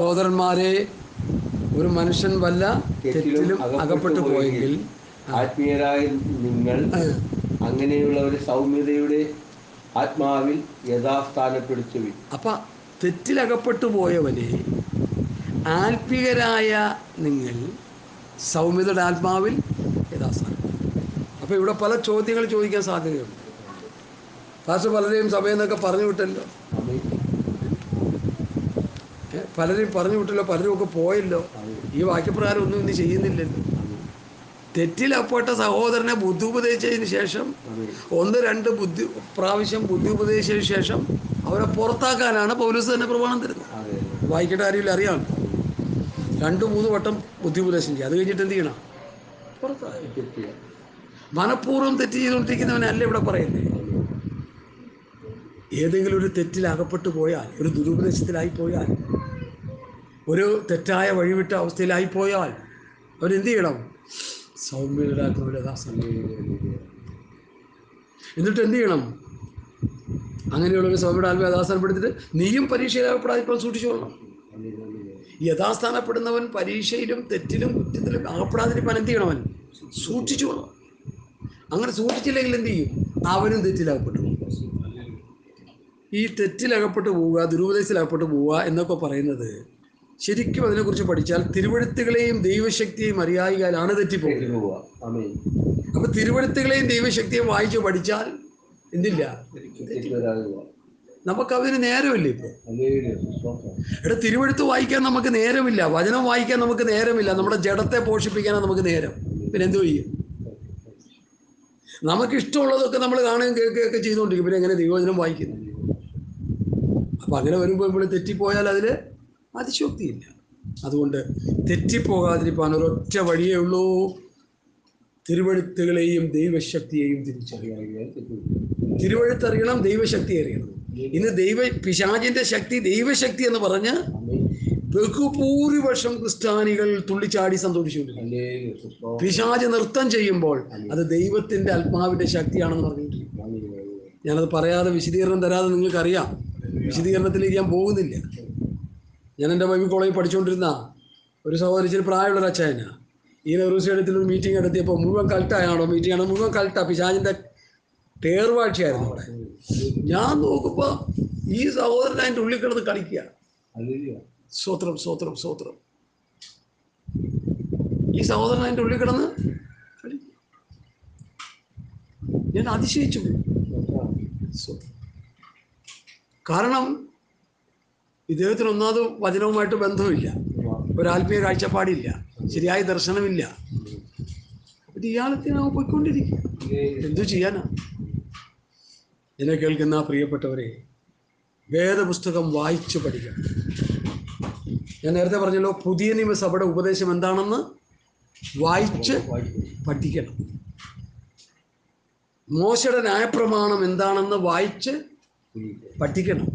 സഹോദരന്മാരെ, ഒരു മനുഷ്യൻ വല്ല തെറ്റിലും അകപ്പെട്ടു പോയെങ്കിൽ ആത്മീയരായ നിങ്ങൾ അങ്ങനെയുള്ളവരെ സൗമ്യതയുടെ ആത്മാവിൽ യഥാസ്ഥാനപ്പെടുത്തുവിൻ. അപ്പം തെറ്റിലകപ്പെട്ടു പോയവനെ ആത്മീയരായ നിങ്ങൾ സൗമ്യതയുടെ ആത്മാവിൽ യഥാസ്ഥാനം. അപ്പോൾ ഇവിടെ പല ചോദ്യങ്ങൾ ചോദിക്കാൻ സാധ്യതയുണ്ട്. പാസ്റ്റർ പലരെയും സഭയിൽ നിന്നൊക്കെ പറഞ്ഞു വിട്ടല്ലോ, പലരെയും പറഞ്ഞു വിട്ടല്ലോ, പലരും ഒക്കെ പോയല്ലോ, ഈ വാക്യപ്രകാരം ഒന്നും ഇന്ന് ചെയ്യുന്നില്ലല്ലോ. തെറ്റിലപ്പെട്ട സഹോദരനെ ബുദ്ധി ഉപദേശിച്ചതിന് ശേഷം 1-2 പ്രാവശ്യം ബുദ്ധി ഉപദേശിച്ചതിന് ശേഷം അവരെ പുറത്താക്കാനാണ് പൗലോസ് തന്നെ പ്രമാണം തരുന്നത്. വായിക്കേണ്ട കാര്യമില്ല, അറിയാം. 2-3 വട്ടം ബുദ്ധി ഉപദേശം ചെയ്യുക. അത് കഴിഞ്ഞിട്ട് എന്ത് ചെയ്യണം? പുറത്താക്കുക. മനഃപൂർവ്വം തെറ്റ് ചെയ്തുകൊണ്ടിരിക്കുന്നവനല്ല ഇവിടെ പറയുന്നത്. ഏതെങ്കിലും ഒരു തെറ്റിൽ അകപ്പെട്ടു പോയാൽ, ഒരു ദുരുപദേശത്തിലായി പോയാൽ, ഒരു തെറ്റായ വഴിവിട്ട അവസ്ഥയിലായി പോയാൽ അവരെന്ത് ചെയ്യണം? സൗമ്യതയുടെ ആത്മാവിൽ എന്നിട്ട് എന്ത് ചെയ്യണം? അങ്ങനെയുള്ളൊരു സൗമ്യയുടെ ആത്മാവിൽ യഥാസ്ഥാനപ്പെടുത്തിയിട്ട് നീയും പരീക്ഷയിലകപ്പെടാതിപ്പോൾ സൂക്ഷിച്ചോളണം. യഥാസ്ഥാനപ്പെടുന്നവൻ പരീക്ഷയിലും തെറ്റിലും കുറ്റത്തിലും അകപ്പെടാതിരിക്കാൻ എന്ത് ചെയ്യണം? അവൻ സൂക്ഷിച്ചോളണം. അങ്ങനെ സൂക്ഷിച്ചില്ലെങ്കിൽ എന്ത് ചെയ്യും? അവനും തെറ്റിലകപ്പെട്ടു പോകും. ഈ തെറ്റിലകപ്പെട്ടു പോവുക, ദുരുപദേശത്തിലകപ്പെട്ടു പോവുക എന്നൊക്കെ പറയുന്നത് ശരിക്കും അതിനെക്കുറിച്ച് പഠിച്ചാൽ തിരുവെഴുത്തുകളെയും ദൈവശക്തിയെയും അറിയായികയാണ് തെറ്റിപ്പോകുക. അപ്പം തിരുവെഴുത്തുകളെയും ദൈവശക്തിയും വായിച്ച് പഠിച്ചാൽ എന്തില്ല? നമുക്കതിന് നേരമില്ല. ഇപ്പോൾ തിരുവെഴുത്ത് വായിക്കാൻ നമുക്ക് നേരമില്ല, വചനം വായിക്കാൻ നമുക്ക് നേരമില്ല, നമ്മുടെ ജഡത്തെ പോഷിപ്പിക്കാനാണ് നമുക്ക് നേരം. പിന്നെ എന്തു ചെയ്യും? നമുക്കിഷ്ടമുള്ളതൊക്കെ നമ്മൾ കാണുകയും കേൾക്കുകയൊക്കെ ചെയ്തുകൊണ്ടിരിക്കും. പിന്നെ എങ്ങനെ ദൈവവചനം വായിക്കുന്നു? അപ്പം അങ്ങനെ വരുമ്പോൾ ഇപ്പോൾ തെറ്റിപ്പോയാൽ അതിൽ അതിശോക്തിയില്ല. അതുകൊണ്ട് തെറ്റിപ്പോകാതിരിക്കാൻ ഒരൊറ്റ വഴിയേ ഉള്ളൂ: തിരുവെഴുത്തുകളെയും ദൈവശക്തിയെയും തിരിച്ചറിയാൻ. തിരുവെഴുത്തറിയണം, ദൈവശക്തി അറിയണം. ഇന്ന് പിശാചിന്റെ ശക്തി ദൈവശക്തി എന്ന് പറഞ്ഞ് ബഹുഭൂരിപക്ഷം ക്രിസ്ത്യാനികൾ തുള്ളിച്ചാടി സന്തോഷിച്ചുകൊണ്ടിരിക്കുന്നു. പിശാച് നൃത്തം ചെയ്യുമ്പോൾ അത് ദൈവത്തിന്റെ ആത്മാവിന്റെ ശക്തിയാണെന്ന് പറഞ്ഞുകൊണ്ടിരിക്കും. ഞാനത് പറയാതെ വിശദീകരണം തരാതെ നിങ്ങൾക്കറിയാം. വിശദീകരണത്തിലേക്ക് ഞാൻ പോകുന്നില്ല. ഞാൻ എൻ്റെ ബൈബിൾ കോളേജിൽ പഠിച്ചുകൊണ്ടിരുന്ന ഒരു സഹോദരിച്ചിരി പ്രായമുള്ളൊരു അച്ഛനാണ്. ഈ നെഹ്റൂസ്റ്റേഡിയത്തിലൊരു മീറ്റിംഗ് നടത്തിയപ്പോൾ മുഴുവൻ കൾട്ടായാണോ മീറ്റിംഗ് ആണോ, മുഴുവൻ കൾട്ടാ, പിശാചിൻ്റെ പേർവാഴ്ചയായിരുന്നു അവിടെ. ഞാൻ നോക്കുമ്പോൾ ഈ സഹോദരൻ അതിൻ്റെ ഉള്ളിൽ കിടന്ന് കളിക്കുക. സ്തോത്രം സ്തോത്രം സ്തോത്രം. ഈ സഹോദരൻ അതിൻ്റെ ഉള്ളിൽ കിടന്ന് കളിക്കുക. ഞാൻ അതിശയിച്ചു. കാരണം ഇദ്ദേഹത്തിന് ഒന്നാമത് വചനവുമായിട്ട് ബന്ധമില്ല, ഒരാത്മീയ കാഴ്ചപ്പാടില്ല, ശരിയായ ദർശനമില്ല. അപ്പം ഇയാളത്തിനാവും പോയിക്കൊണ്ടിരിക്കുക. എന്തു ചെയ്യാനാ? എന്നെ കേൾക്കുന്ന പ്രിയപ്പെട്ടവരെ, വേദപുസ്തകം വായിച്ചു പഠിക്കണം. ഞാൻ നേരത്തെ പറഞ്ഞല്ലോ, പുതിയ നിയമസഭയുടെ ഉപദേശം എന്താണെന്ന് വായിച്ച് പഠിക്കണം. മോശയുടെ ന്യായപ്രമാണം എന്താണെന്ന് വായിച്ച് പഠിക്കണം.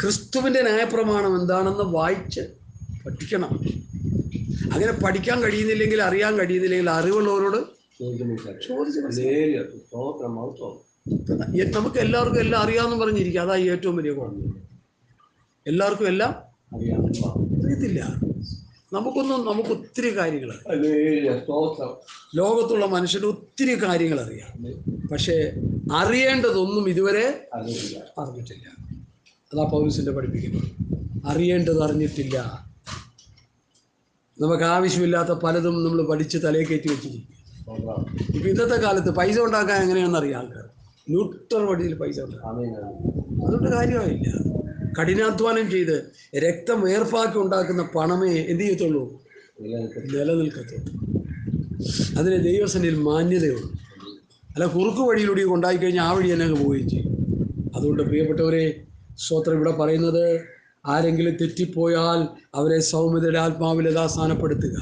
ക്രിസ്തുവിൻ്റെ ന്യായപ്രമാണം എന്താണെന്ന് വായിച്ച് പഠിക്കണം. അങ്ങനെ പഠിക്കാൻ കഴിയുന്നില്ലെങ്കിൽ, അറിയാൻ കഴിയുന്നില്ലെങ്കിൽ അറിവുള്ളവരോട് ചോദിച്ചു. നമുക്ക് എല്ലാവർക്കും എല്ലാം അറിയാമെന്ന് പറഞ്ഞിരിക്കുക. അതാ ഏറ്റവും വലിയ കുഴപ്പം. എല്ലാവർക്കും എല്ലാം അറിയത്തില്ല. നമുക്ക് ഒത്തിരി കാര്യങ്ങൾ, ലോകത്തുള്ള മനുഷ്യന് ഒത്തിരി കാര്യങ്ങൾ അറിയാം. പക്ഷേ അറിയേണ്ടതൊന്നും ഇതുവരെ അറിഞ്ഞിട്ടില്ല. അതാ പൗലോസിന്റെ പഠിപ്പിക്കുന്നത്. അറിയേണ്ടത് അറിഞ്ഞിട്ടില്ല. നമുക്ക് ആവശ്യമില്ലാത്ത പലതും നമ്മൾ പഠിച്ച് തലയിൽ കയറ്റി വെച്ചിരിക്കും. ഇപ്പം ഇന്നത്തെ കാലത്ത് പൈസ ഉണ്ടാക്കാൻ എങ്ങനെയാണെന്ന് അറിയാം ആൾക്കാർ. ന്യൂട്രൽ വഴിയിൽ പൈസ ഉണ്ടാക്കാം. അതുകൊണ്ട് കാര്യമായില്ല. കഠിനാധ്വാനം ചെയ്ത് രക്തം വേർപ്പാക്കി ഉണ്ടാക്കുന്ന പണമേ എന്ത് ചെയ്യത്തുള്ളൂ? നിലനിൽക്കത്തുള്ളൂ. അതിന് ദൈവസന്നിധിയിൽ മാന്യതയുള്ളൂ. അല്ല കുറുക്ക് വഴിയിലൂടെ കൊണ്ടായിക്കഴിഞ്ഞാൽ ആ വഴി തന്നെ അങ്ങ് പോവുകയും ചെയ്യും. അതുകൊണ്ട് പ്രിയപ്പെട്ടവരെ, സ്തോത്രം, ഇവിടെ പറയുന്നത് ആരെങ്കിലും തെറ്റിപ്പോയാൽ അവരെ സൗമ്യതയുടെ ആത്മാവിൽ യഥാസ്ഥാനപ്പെടുത്തുക.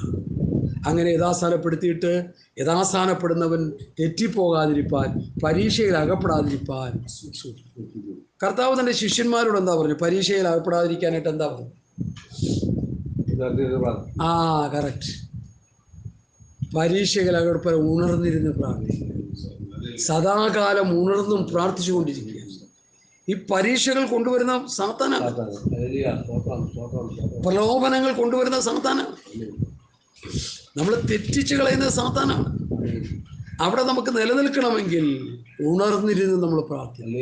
അങ്ങനെ യഥാസ്ഥാനപ്പെടുത്തിയിട്ട് യഥാസ്ഥാനപ്പെടുന്നവൻ തെറ്റിപ്പോകാതിരിപ്പാൻ, പരീക്ഷയിൽ അകപ്പെടാതിരിപ്പാൻ. കർത്താവ് തൻ്റെ ശിഷ്യന്മാരോട് എന്താ പറഞ്ഞു? പരീക്ഷയിൽ അകപ്പെടാതിരിക്കാനായിട്ട് എന്താ പറഞ്ഞു? കറക്റ്റ്. പരീക്ഷയിൽ അകപ്പെടാൻ ഉണർന്നിരുന്ന് പ്രാർത്ഥിക്കുക. സദാകാലം ഉണർന്നും പ്രാർത്ഥിച്ചു കൊണ്ടിരിക്കുക. ഈ പരീക്ഷകൾ കൊണ്ടുവരുന്ന സാത്താനാണ്. പ്രലോഭനങ്ങൾ കൊണ്ടുവരുന്ന സാത്താനാണ്. നമ്മൾ തെറ്റിച്ച് കളയുന്ന സാത്താനാണ്. അവിടെ നമുക്ക് നിലനിൽക്കണമെങ്കിൽ ഉണർന്നിരുന്ന് നമ്മൾ പ്രാർത്ഥിക്കണം.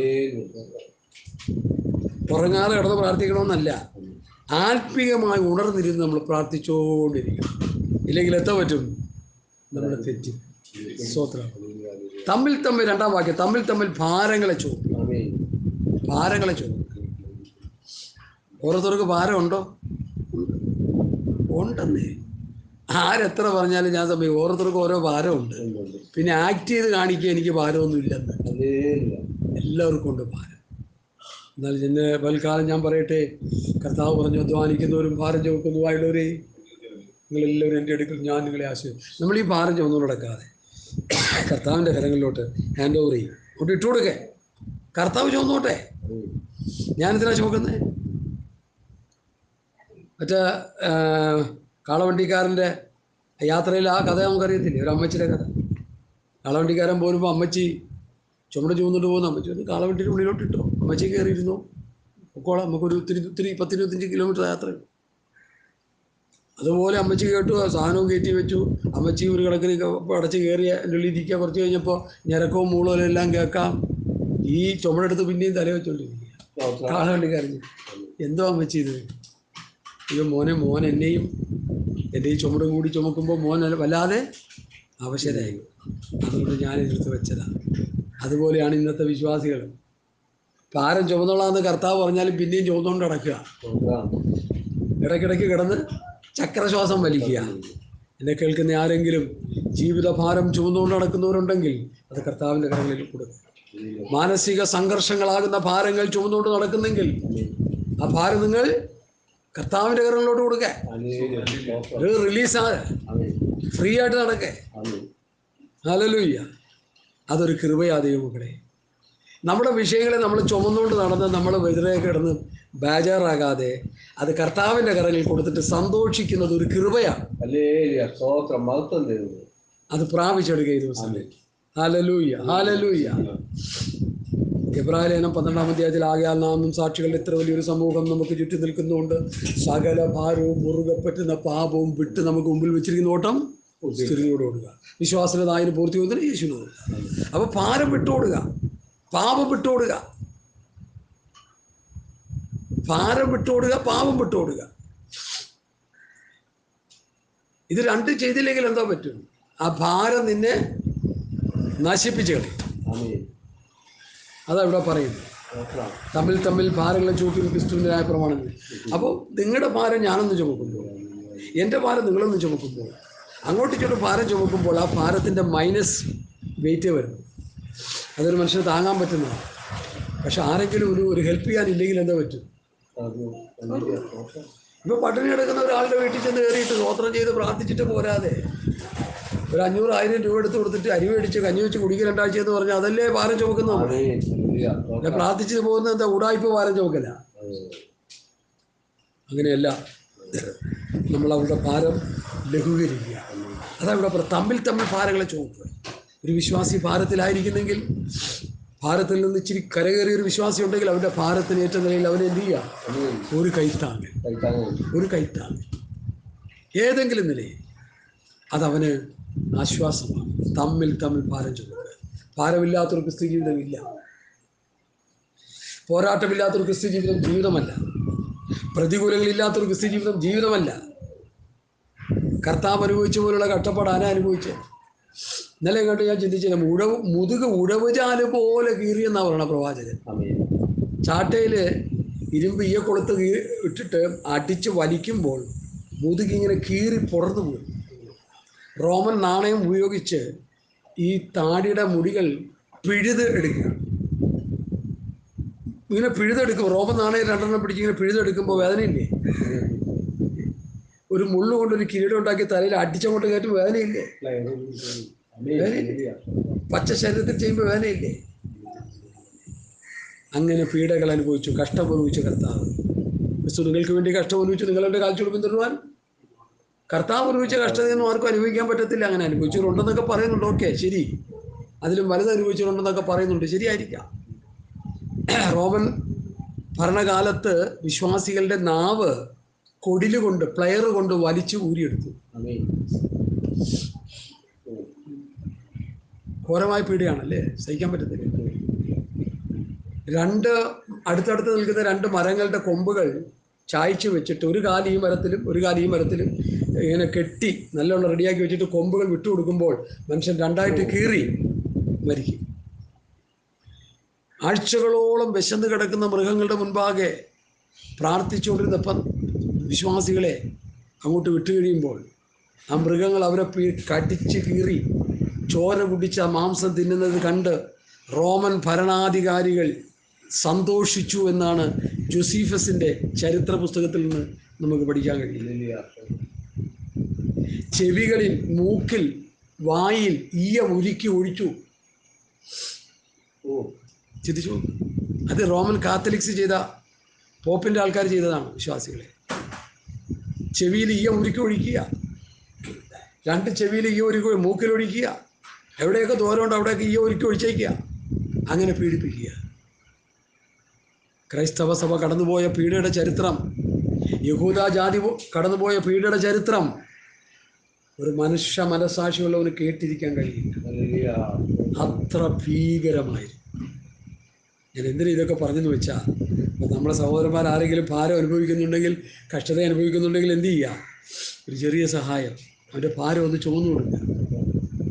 ഉറങ്ങാതെ കിടന്ന് പ്രാർത്ഥിക്കണമെന്നല്ല, ആത്മീയമായി ഉണർന്നിരുന്ന് നമ്മൾ പ്രാർത്ഥിച്ചുകൊണ്ടിരിക്കണം. ഇല്ലെങ്കിൽ എത്താൻ പറ്റും, നമ്മൾ തെറ്റി. സ്തോത്രം. തമ്മിൽ തമ്മിൽ, രണ്ടാം വാക്യം, തമ്മിൽ തമ്മിൽ ഭാരങ്ങളെ ചുമക്കും. ഭാരങ്ങളെ ചുമക്കും. ഓരോരുത്തർക്ക് ഭാരമുണ്ടോ? ഉണ്ടെന്നേ. ആരെത്ര പറഞ്ഞാലും ഞാൻ സമയം, ഓരോരുത്തർക്കും ഓരോ ഭാരമുണ്ട്. പിന്നെ ആക്ട് ചെയ്ത് കാണിക്കുക എനിക്ക് ഭാരമൊന്നും ഇല്ലെന്ന്. എല്ലാവർക്കും ഉണ്ട് ഭാരം. എന്നാൽ ഇന്ന് പൽക്കാലം ഞാൻ പറയട്ടെ, കർത്താവ് പറഞ്ഞു, അധ്വാനിക്കുന്നവരും ഭാരം ചുമക്കുന്നതുമായുള്ളവരെ നിങ്ങളെല്ലാവരും എൻ്റെ അടുക്കൽ, ഞാൻ നിങ്ങളെ ആശ്രയിക്കും. നമ്മൾ ഈ ഭാരം ചുമന്നു നടക്കാതെ കർത്താവിൻ്റെ കരങ്ങളിലോട്ട് ഹാൻഡ് ഓവർ ചെയ്യും, കൊണ്ട് ഇട്ട് കൊടുക്കേ. കർത്താവ് ചുമന്നോട്ടെ. ഞാനെന്തിനാ ചുമക്കുന്നത്? മറ്റേ കാളവണ്ടിക്കാരൻ്റെ യാത്രയിൽ ആ കഥ നമുക്കറിയത്തില്ലേ, ഒരു അമ്മച്ചിയുടെ കഥ. കാളവണ്ടിക്കാരൻ പോരുമ്പോൾ അമ്മച്ചി ചുമട് ചുമന്നിട്ട് പോകുന്ന അമ്മച്ചി ഒന്ന് കാളവണ്ടിയുടെ ഉള്ളിലോട്ട് ഇട്ടോ, അമ്മച്ചി കയറിയിരുന്നു പൊക്കോളാം, നമുക്കൊരു ഒത്തിരി 10-25 കിലോമീറ്റർ യാത്രയുണ്ട്. അതുപോലെ അമ്മച്ചി കേട്ടു, സാധനവും കയറ്റി വെച്ചു. അമ്മച്ചി ഒരു കണക്കിന് അടച്ച് കയറിയ എൻ്റെ ഉള്ളിൽ ഇരിക്കുക. കുറച്ച് കഴിഞ്ഞപ്പോൾ ഞരക്കവും മൂളവും എല്ലാം കേൾക്കാം. ഈ ചുമടെടുത്ത് പിന്നെയും തല വെച്ചോണ്ടിരിക്കുക. കാളവണ്ടിക്കാരൻ, എന്തോ അമ്മച്ചി ഇത്? ഇത് മോൻ എന്നെയും എൻ്റെ ഈ ചുമടും കൂടി ചുമക്കുമ്പോൾ മോൻ വല്ലാതെ അവശരായി, അതുകൊണ്ട് ഞാൻ എതിർത്ത് വെച്ചതാണ്. അതുപോലെയാണ് ഇന്നത്തെ വിശ്വാസികൾ. ഭാരം ചുമന്നോളാന്ന് കർത്താവ് പറഞ്ഞാലും പിന്നെയും ചുമന്നുകൊണ്ട് നടക്കുക. ഇടയ്ക്കിടയ്ക്ക് കിടന്ന് ചക്രശ്വാസം വലിക്കുക. എന്നെ കേൾക്കുന്ന ആരെങ്കിലും ജീവിതഭാരം ചുമന്നുകൊണ്ട് നടക്കുന്നവരുണ്ടെങ്കിൽ അത് കർത്താവിൻ്റെ കരങ്ങളിൽ കൊടുക്കുക. മാനസിക സംഘർഷങ്ങളാകുന്ന ഭാരങ്ങൾ ചുമന്നുകൊണ്ട് നടക്കുന്നെങ്കിൽ ആ ഭാരം നിങ്ങൾ കർത്താവിൻ്റെ കരങ്ങളിലോട്ട് കൊടുക്കുക. ഒരു റിലീസാണ്, ഫ്രീ ആയിട്ട് നടക്കേ. ഹല്ലേലൂയ. അതൊരു കൃപയാ ദൈവമക്കളെ. നമ്മുടെ വിഷയങ്ങളെ നമ്മൾ ചുമന്നുകൊണ്ട് നടന്ന് നമ്മൾ വെറുതെ കിടന്ന് ബേജാറാകാതെ അത് കർത്താവിൻ്റെ കരങ്ങളിൽ കൊടുത്തിട്ട് സന്തോഷിക്കുന്നത് ഒരു കൃപയാണ്. അത് പ്രാപിച്ചെടുക്കുക ഈ ദിവസം. Hallelujah, hallelujah. എബ്രായലേഖനം 12-ാം അധ്യായത്തിൽ, ആകയാൽ നാമും സാക്ഷികളുടെ ഇത്ര വലിയൊരു സമൂഹം നമുക്ക് ചുറ്റും നിൽക്കുന്നുണ്ട്, സകല ഭാരവും മുറുകെ പറ്റുന്ന പാപവും വിട്ട് നമുക്ക് മുമ്പിൽ വെച്ചിരിക്കുന്ന ഓട്ടം സ്ഥിരതയോട് ഓടുക, വിശ്വാസത്തിനായതിന് പൂർത്തി വന്നിട്ട് യേശുവിനോട്. അപ്പോൾ ഭാരം വിട്ടോടുക, പാപം വിട്ടോടുക, ഭാരം വിട്ടോടുക, പാപം വിട്ടോടുക. ഇത് രണ്ടും ചെയ്തില്ലെങ്കിൽ എന്താ പറ്റും? ആ ഭാരം നിന്നെ നശിപ്പിച്ചു കളയും. അതാ ഇവിടെ പറയുന്നത്. തമ്മിൽ തമ്മിൽ ഭാരങ്ങളെ ചുമക്കും ക്രിസ്തുവിൻ്റെ ന്യായപ്രമാണങ്ങൾ. അപ്പോൾ നിങ്ങളുടെ ഭാരം ഞാനൊന്ന് ചുമക്കുമ്പോൾ, എൻ്റെ ഭാരം നിങ്ങളൊന്ന് ചുമക്കുമ്പോൾ, അങ്ങോട്ട് ഇങ്ങോട്ട് ഭാരം ചുമക്കുമ്പോൾ ആ ഭാരത്തിൻ്റെ മൈനസ് വെയിറ്റ് വരുന്നു. അതൊരു മനുഷ്യന് താങ്ങാൻ പറ്റുന്നതാണ്. പക്ഷെ ആരെങ്കിലും ഒരു ഹെൽപ്പ് ചെയ്യാനില്ലെങ്കിൽ എന്താ പറ്റും? ഇപ്പോൾ പട്ടിണി കിടക്കുന്ന ഒരാളുടെ വീട്ടിൽ ചെന്ന് കയറിയിട്ട് സ്തോത്രം ചെയ്ത് പ്രാർത്ഥിച്ചിട്ട് പോരാതെ ഒരു 500-1000 രൂപ എടുത്ത് കൊടുത്തിട്ട് അരി മേടിച്ച് കഞ്ഞി വെച്ച് കുടിക്കുക 2 ആഴ്ച എന്ന് പറഞ്ഞാൽ അതല്ലേ ഭാരം ചുമക്കുന്നത്? പ്രാർത്ഥിച്ചു പോകുന്നത് എന്താ? ഉടായ്പ ഭാരം ചുമക്കല. അങ്ങനെയല്ല, നമ്മളവരുടെ ഭാരം ലഘൂകരിക്കുക. അതാ ഇവിടെ തമ്മിൽ ഭാരങ്ങളെ ചുമക്കുക. ഒരു വിശ്വാസി ഭാരത്തിലായിരിക്കുന്നെങ്കിൽ, ഭാരത്തിൽ നിന്ന് ഇച്ചിരി കരകയറിയൊരു വിശ്വാസി ഉണ്ടെങ്കിൽ അവൻ്റെ ഭാരത്തിന് ഏറ്റ നിലയിൽ അവനെ എന്ത് ചെയ്യുക? ഒരു കൈത്താങ്ങ് ഏതെങ്കിലും നിലയിൽ അതവന് ആശ്വാസമാണ്. തമ്മിൽ ഭാരം ചുമക്കുക. ഭാരമില്ലാത്തൊരു ക്രിസ്തു ജീവിതമില്ല. പോരാട്ടമില്ലാത്തൊരു ക്രിസ്തു ജീവിതം ജീവിതമല്ല. പ്രതികൂലങ്ങളില്ലാത്തൊരു ക്രിസ്തു ജീവിതം ജീവിതമല്ല. കർത്താവ് അനുഭവിച്ച പോലുള്ള കഷ്ടപ്പാട് ആരാ അനുഭവിച്ചത്? ഇന്നലെ കണ്ട് ഞാൻ ചിന്തിച്ചില്ല. മുതുക് ഉഴവുചാല് പോലെ കീറിയെന്നാ പറയണ പ്രവാചകൻ. ചാട്ടയിൽ ഇരുമ്പ് കൊളുത്ത് ഇട്ടിട്ട് അടിച്ച് വലിക്കുമ്പോൾ മുതുകിങ്ങനെ കീറി പുറത്തു പോയി. റോമൻ നാണയം ഉപയോഗിച്ച് ഈ താടിയുടെ മുടികൾ പിഴുത് എടുക്കുക. ഇങ്ങനെ പിഴുതെടുക്കും. റോമൻ നാണയം 2 പിടിച്ച് ഇങ്ങനെ പിഴുതെടുക്കുമ്പോൾ വേദനയില്ലേ? ഒരു മുള്ളു കൊണ്ടൊരു കിരീടം ഉണ്ടാക്കി തലയിൽ അടിച്ചങ്ങോട്ട് കയറ്റും വേദനയില്ലേ? പച്ച ശരീരത്തിൽ ചെയ്യുമ്പോൾ വേദനയില്ലേ? അങ്ങനെ പീഡകൾ അനുഭവിച്ചു, കഷ്ടം അനുഭവിച്ചു കർത്താവ്. ക്രിസ്തു നിങ്ങൾക്ക് വേണ്ടി കഷ്ടം അനുഭവിച്ചു നിങ്ങളുടെ കാൽച്ചുവട് പിന്തുടരുവാൻ. കർത്താവ് അനുഭവിച്ച കഷ്ടതയൊന്നും ആർക്കും അനുഭവിക്കാൻ പറ്റത്തില്ല. അങ്ങനെ അനുഭവിച്ചവരുണ്ടെന്നൊക്കെ പറയുന്നുണ്ട്. ഓക്കെ, ശരി. അതിലും വലുത് അനുഭവിച്ചവരുണ്ടെന്നൊക്കെ പറയുന്നുണ്ട്. ശരിയായിരിക്കാം. റോമൻ ഭരണകാലത്ത് വിശ്വാസികളുടെ നാവ് കൊടിലുകൊണ്ട് പ്ലെയർ കൊണ്ട് വലിച്ചു ഊരിയെടുത്തു. ഘോരമായ പീഡയാണല്ലേ, സഹിക്കാൻ പറ്റത്തില്ല. രണ്ട് അടുത്തടുത്ത് നിൽക്കുന്ന രണ്ട് മരങ്ങളുടെ കൊമ്പുകൾ ചായച്ചു വെച്ചിട്ട് ഒരു കാല് ഈ മരത്തിലും ഒരു കാല് ഈ മരത്തിലും ഇങ്ങനെ കെട്ടി നല്ലോണം റെഡിയാക്കി വെച്ചിട്ട് കൊമ്പുകൾ വിട്ടുകൊടുക്കുമ്പോൾ മനുഷ്യൻ രണ്ടായിട്ട് കീറി മരിക്കും. ആഴ്ചകളോളം വിശന്ന് കിടക്കുന്ന മൃഗങ്ങളുടെ മുൻപാകെ പ്രാർത്ഥിച്ചുകൊണ്ടിരുന്നപ്പം വിശ്വാസികളെ അങ്ങോട്ട് വിട്ടുകഴിയുമ്പോൾ ആ മൃഗങ്ങൾ അവരെ കടിച്ച് കീറി ചോര കുടിച്ച മാംസം തിന്നുന്നത് കണ്ട് റോമൻ ഭരണാധികാരികൾ സന്തോഷിച്ചു എന്നാണ് ജോസീഫസിൻ്റെ ചരിത്ര പുസ്തകത്തിൽ നിന്ന് നമുക്ക് പഠിക്കാൻ കഴിയില്ല. ചെവികളിൽ, മൂക്കിൽ, വായിൽ ഈയ ഉരുക്കി ഒഴിച്ചു. ചിന്തിച്ചു. അത് റോമൻ കാത്തലിക്സ് ചെയ്ത, പോപ്പിൻ്റെ ആൾക്കാർ ചെയ്തതാണ് വിശ്വാസികളെ. ചെവിയിൽ ഈയ ഉരുക്കി ഒഴിക്കുക, രണ്ട് ചെവിയിൽ ഈയ ഉരുക്കി മൂക്കിലൊഴിക്കുക, എവിടെയൊക്കെ ദൂരമുണ്ട് അവിടെയൊക്കെ ഈയ ഉരുക്കി ഒഴിച്ചേക്കുക, അങ്ങനെ പീഡിപ്പിക്കുക. ക്രൈസ്തവ സഭ കടന്നുപോയ പീഡയുടെ ചരിത്രം, യഹൂദ ജാതി കടന്നുപോയ പീഡയുടെ ചരിത്രം ഒരു മനുഷ്യ മനസ്സാക്ഷിയുള്ളവന് കേട്ടിരിക്കാൻ കഴിയില്ല. അത്ര ഭീകരമായിരുന്നു. ഞാൻ എന്തിനാ ഇതൊക്കെ പറഞ്ഞെന്ന് വെച്ചാൽ, നമ്മളെ സഹോദരന്മാർ ആരെങ്കിലും ഭാരം അനുഭവിക്കുന്നുണ്ടെങ്കിൽ, കഷ്ടത അനുഭവിക്കുന്നുണ്ടെങ്കിൽ എന്ത് ചെയ്യുക? ഒരു ചെറിയ സഹായം, അവൻ്റെ ഭാരം ഒന്ന് ചുമന്നു കൊടുക്കുക.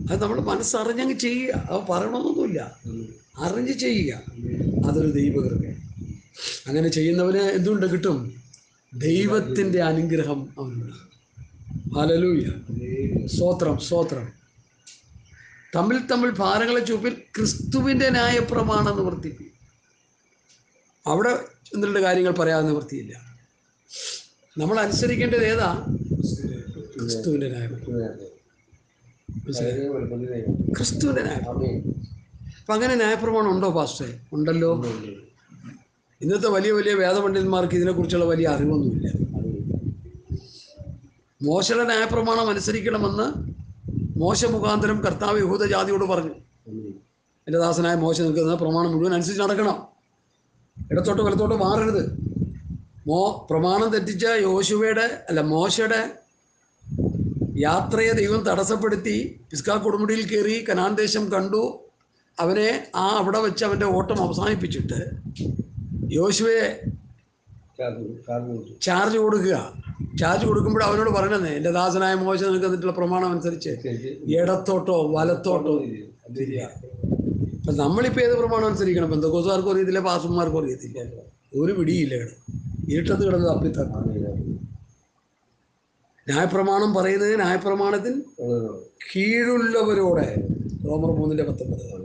അത് നമ്മൾ മനസ്സറിഞ്ഞങ്ങ് ചെയ്യുക. അത് പറയണമെന്നൊന്നുമില്ല, അറിഞ്ഞ് ചെയ്യുക. അതൊരു ദൈവകൃപയാണ്. അങ്ങനെ ചെയ്യുന്നവന് എന്തുകൊണ്ട് കിട്ടും? ദൈവത്തിൻ്റെ അനുഗ്രഹം അവനുണ്ട്. ഹല്ലേലൂയ, സ്തോത്രം, സ്തോത്രം. തമ്മിൽ തമ്മിൽ ഭാരങ്ങളെ ചുവപ്പിൽ ക്രിസ്തുവിൻ്റെ ന്യായപ്രമാണം നിവർത്തിക്കും. അവിടെ എന്നുള്ള കാര്യങ്ങൾ പറയാതെ നിവൃത്തിയില്ല. നമ്മൾ അനുസരിക്കേണ്ടത് ഏതാ? ക്രിസ്തുവിൻ്റെ ന്യായപ്രമാണം. ക്രിസ്തുവിൻ്റെ ന്യായപ്രമാണം. അപ്പം അങ്ങനെ ന്യായപ്രമാണം ഉണ്ടോ പാസ്റ്റേ? ഉണ്ടല്ലോ. ഇന്നത്തെ വലിയ വലിയ വേദപണ്ഡിതന്മാർക്ക് ഇതിനെക്കുറിച്ചുള്ള വലിയ അറിവൊന്നുമില്ല. മോശയുടെ ന്യായപ്രമാണം അനുസരിക്കണമെന്ന് മോശ മുഖാന്തരം കർത്താവ് യഹൂദ ജാതിയോട് പറഞ്ഞു. എൻ്റെ ദാസനായ മോശ നിൽക്കുന്ന പ്രമാണം മുഴുവൻ അനുസരിച്ച് നടക്കണം, ഇടത്തോട്ട് വലത്തോട്ട് മാറരുത്. പ്രമാണം തെറ്റിച്ച മോശയുടെ യാത്രയെ ദൈവം തടസ്സപ്പെടുത്തി പിസ്കാ കൊടുമുടിയിൽ കയറി കനാൻ ദേശം കണ്ടു. അവനെ അവിടെ വെച്ച് അവൻ്റെ ഓട്ടം അവസാനിപ്പിച്ചിട്ട് യോശുവയെ ചാർജ് കൊടുക്കുമ്പോൾ അവനോട് പറയണേ, എൻ്റെ ദാസനായ മോശ നിനക്ക് എന്നിട്ടുള്ള പ്രമാണം അനുസരിച്ച് ഇടത്തോട്ടോ വലത്തോട്ടോ തിരിയാ. അപ്പം നമ്മളിപ്പോൾ ഏത് പ്രമാണം അനുസരിക്കണം? ബന്ധക്കോസുകാർക്കും അറിയത്തില്ല, പാസ്റ്റർമാർക്കും അറിയത്തില്ല, ഒരു പിടിയില്ല. ഇരുട്ടത്ത് കിടന്ന് തപ്പിത്തപ്പ. ന്യായപ്രമാണം പറയുന്നത് ന്യായപ്രമാണത്തിൽ കീഴുള്ളവരോടെ, റോമർ 3:19,